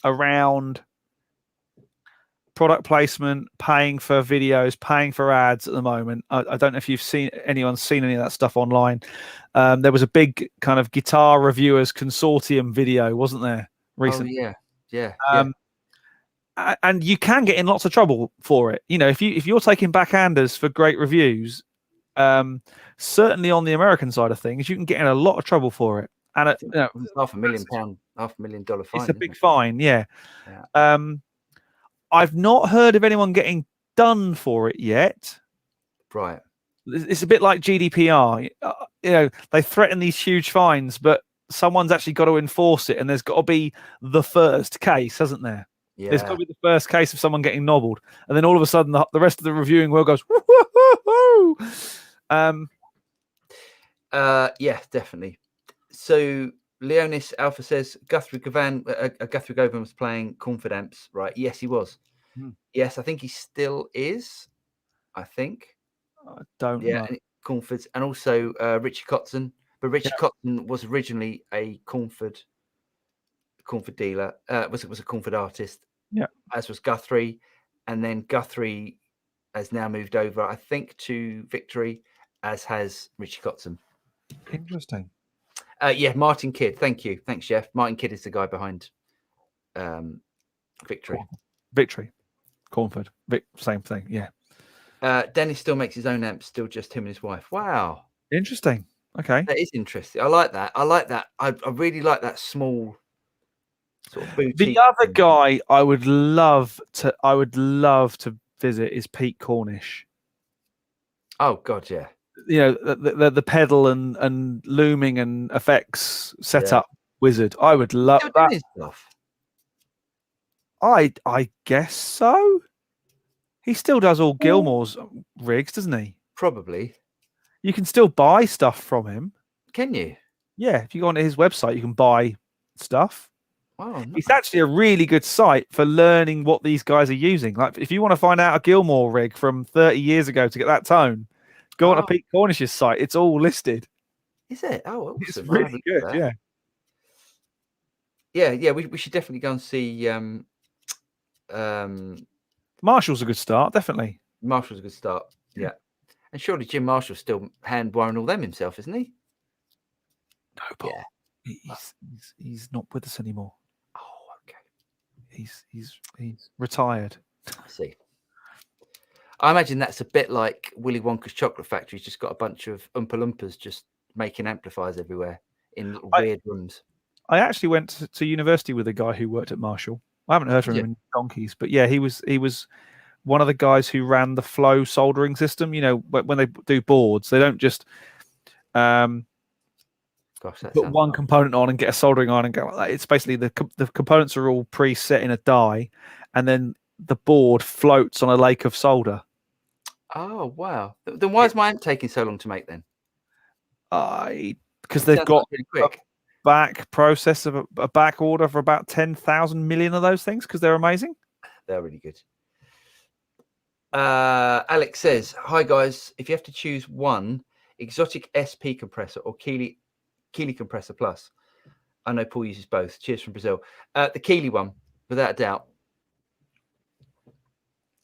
around product placement, paying for videos, paying for ads at the moment. I don't know if anyone's seen any of that stuff online. There was a big kind of guitar reviewers consortium video, wasn't there, recently? Oh, yeah. And you can get in lots of trouble for it. If you're taking backhanders for great reviews, certainly on the American side of things, you can get in a lot of trouble for it. And it's $500,000 fine. It's a big fine, yeah. I've not heard of anyone getting done for it yet. Right. It's a bit like GDPR. They threaten these huge fines, but someone's actually got to enforce it, and there's got to be the first case, hasn't there? Yeah. There's got to be the first case of someone getting nobbled, and then all of a sudden the rest of the reviewing world goes, woo-hoo-hoo-hoo! Yeah, definitely. So Leonis Alpha says Guthrie Govan was playing Cornford amps, right? Yes, he was. Yes, I think he still is. I think. I don't know. Cornford's, and also Richie Kotzen. But Richie Kotzen was originally a Cornford dealer. Was a Cornford artist. Yeah. As was Guthrie, and then Guthrie has now moved over, I think, to Victory, as has Richie Kotzen. Interesting. Yeah, Martin Kidd. Thank you. Thanks, Jeff. Martin Kidd is the guy behind Victory. Cornford. Same thing. Yeah. Dennis still makes his own amps, still just him and his wife. Wow. Interesting. Okay. That is interesting. I like that. I really like that small sort of boutique. The other guy I would love to visit is Pete Cornish. Oh God, yeah. The pedal and looming and effects setup wizard. I would love that stuff. I guess so. He still does all Gilmore's rigs, doesn't he? Probably. You can still buy stuff from him. Can you? Yeah, if you go onto his website, you can buy stuff. Wow, nice. It's actually a really good site for learning what these guys are using. Like, if you want to find out a Gilmore rig from 30 years ago to get that tone, go on to Pete Cornish's site. It's all listed. Is it? Oh, awesome. It's really good. Yeah. We should definitely go and see. Marshall's a good start, definitely. Marshall's a good start. Yeah. And surely Jim Marshall's still hand wiring all them himself, isn't he? No, but he's not with us anymore. Oh, okay. He's retired. I see. I imagine that's a bit like Willy Wonka's Chocolate Factory. He's just got a bunch of Oompa Loompas just making amplifiers everywhere in little weird rooms. I actually went to university with a guy who worked at Marshall. I haven't heard from him in donkeys, but yeah, he was one of the guys who ran the flow soldering system. You know, when they do boards, they don't just put one component on and get a soldering iron and go like that. It's basically the components are all preset in a die, and then the board floats on a lake of solder. Oh wow! Then why is my amp taking so long to make then? Because they've got really quick. Back process of a back order for about 10,000 million of those things because they're amazing. They're really good. Alex says, "Hi guys, if you have to choose one, exotic SP compressor or Keeley compressor plus." I know Paul uses both. Cheers from Brazil. The Keeley one, without a doubt.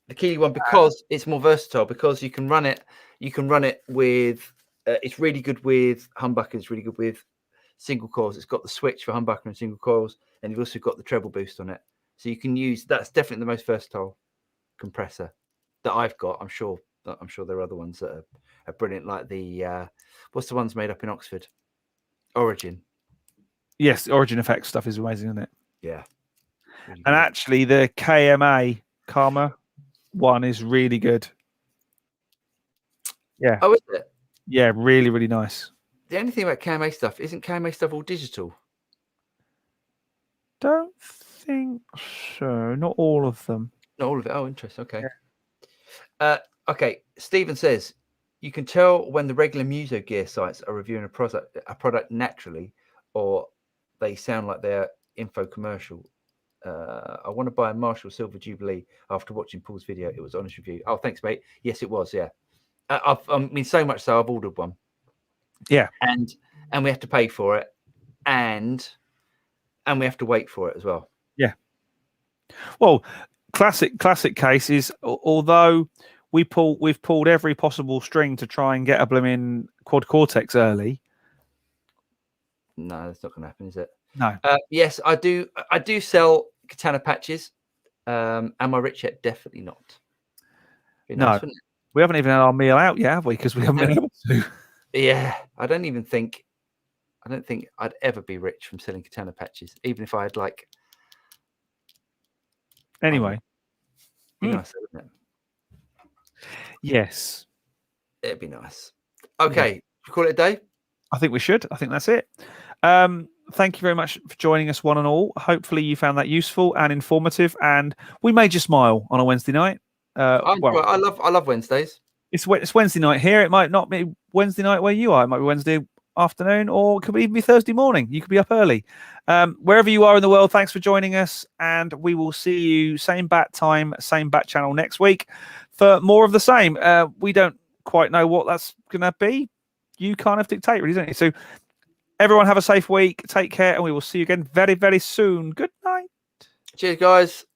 The Keeley one because it's more versatile. Because you can run it. You can run it with. It's really good with humbuckers. Really good with single coils. It's got the switch for humbucker and single coils, and you've also got the treble boost on it. So you can use. That's definitely the most versatile compressor that I've got. I'm sure there are other ones that are brilliant, like the what's the ones made up in Oxford? Origin. Yes, Origin Effects stuff is amazing, isn't it? Yeah. Really and actually, the KMA Karma one is really good. Yeah. Oh, is it? Yeah, really, really nice. The only thing about KMA stuff isn't KMA stuff all digital. Don't think so. Not all of them. Not all of it. Oh, interesting. Okay. Yeah. Okay. Stephen says you can tell when the regular Muso gear sites are reviewing a product naturally, or they sound like they're info commercial. I want to buy a Marshall Silver Jubilee after watching Paul's video. It was honest review. Oh, thanks, mate. Yes, it was. Yeah. I mean, so much so I've ordered one. Yeah. And we have to pay for it, and we have to wait for it as well. Yeah. Well, classic case is, although we've pulled every possible string to try and get a blooming quad cortex early. No, that's not going to happen, is it? No. Yes, I do sell katana patches. Am I rich yet? Definitely not. Nice, no, we haven't even had our meal out yet, have we? Because we haven't been able to. Yeah, I don't think I'd ever be rich from selling katana patches, even if I had like. Anyway, be nice, wouldn't it? Yes, it'd be nice. Okay, should we call it a day? I think we should. I think that's it. Thank you very much for joining us, one and all. Hopefully, you found that useful and informative, and we made you smile on a Wednesday night. I love Wednesdays. It's Wednesday night here. It might not be Wednesday night where you are. It might be Wednesday afternoon, or it could even be Thursday morning. You could be up early. Wherever you are in the world, thanks for joining us, and we will see you same bat time, same bat channel next week for more of the same. We don't quite know what that's going to be. You kind of dictate, really, don't you? So everyone have a safe week. Take care, and we will see you again very, very soon. Good night. Cheers, guys.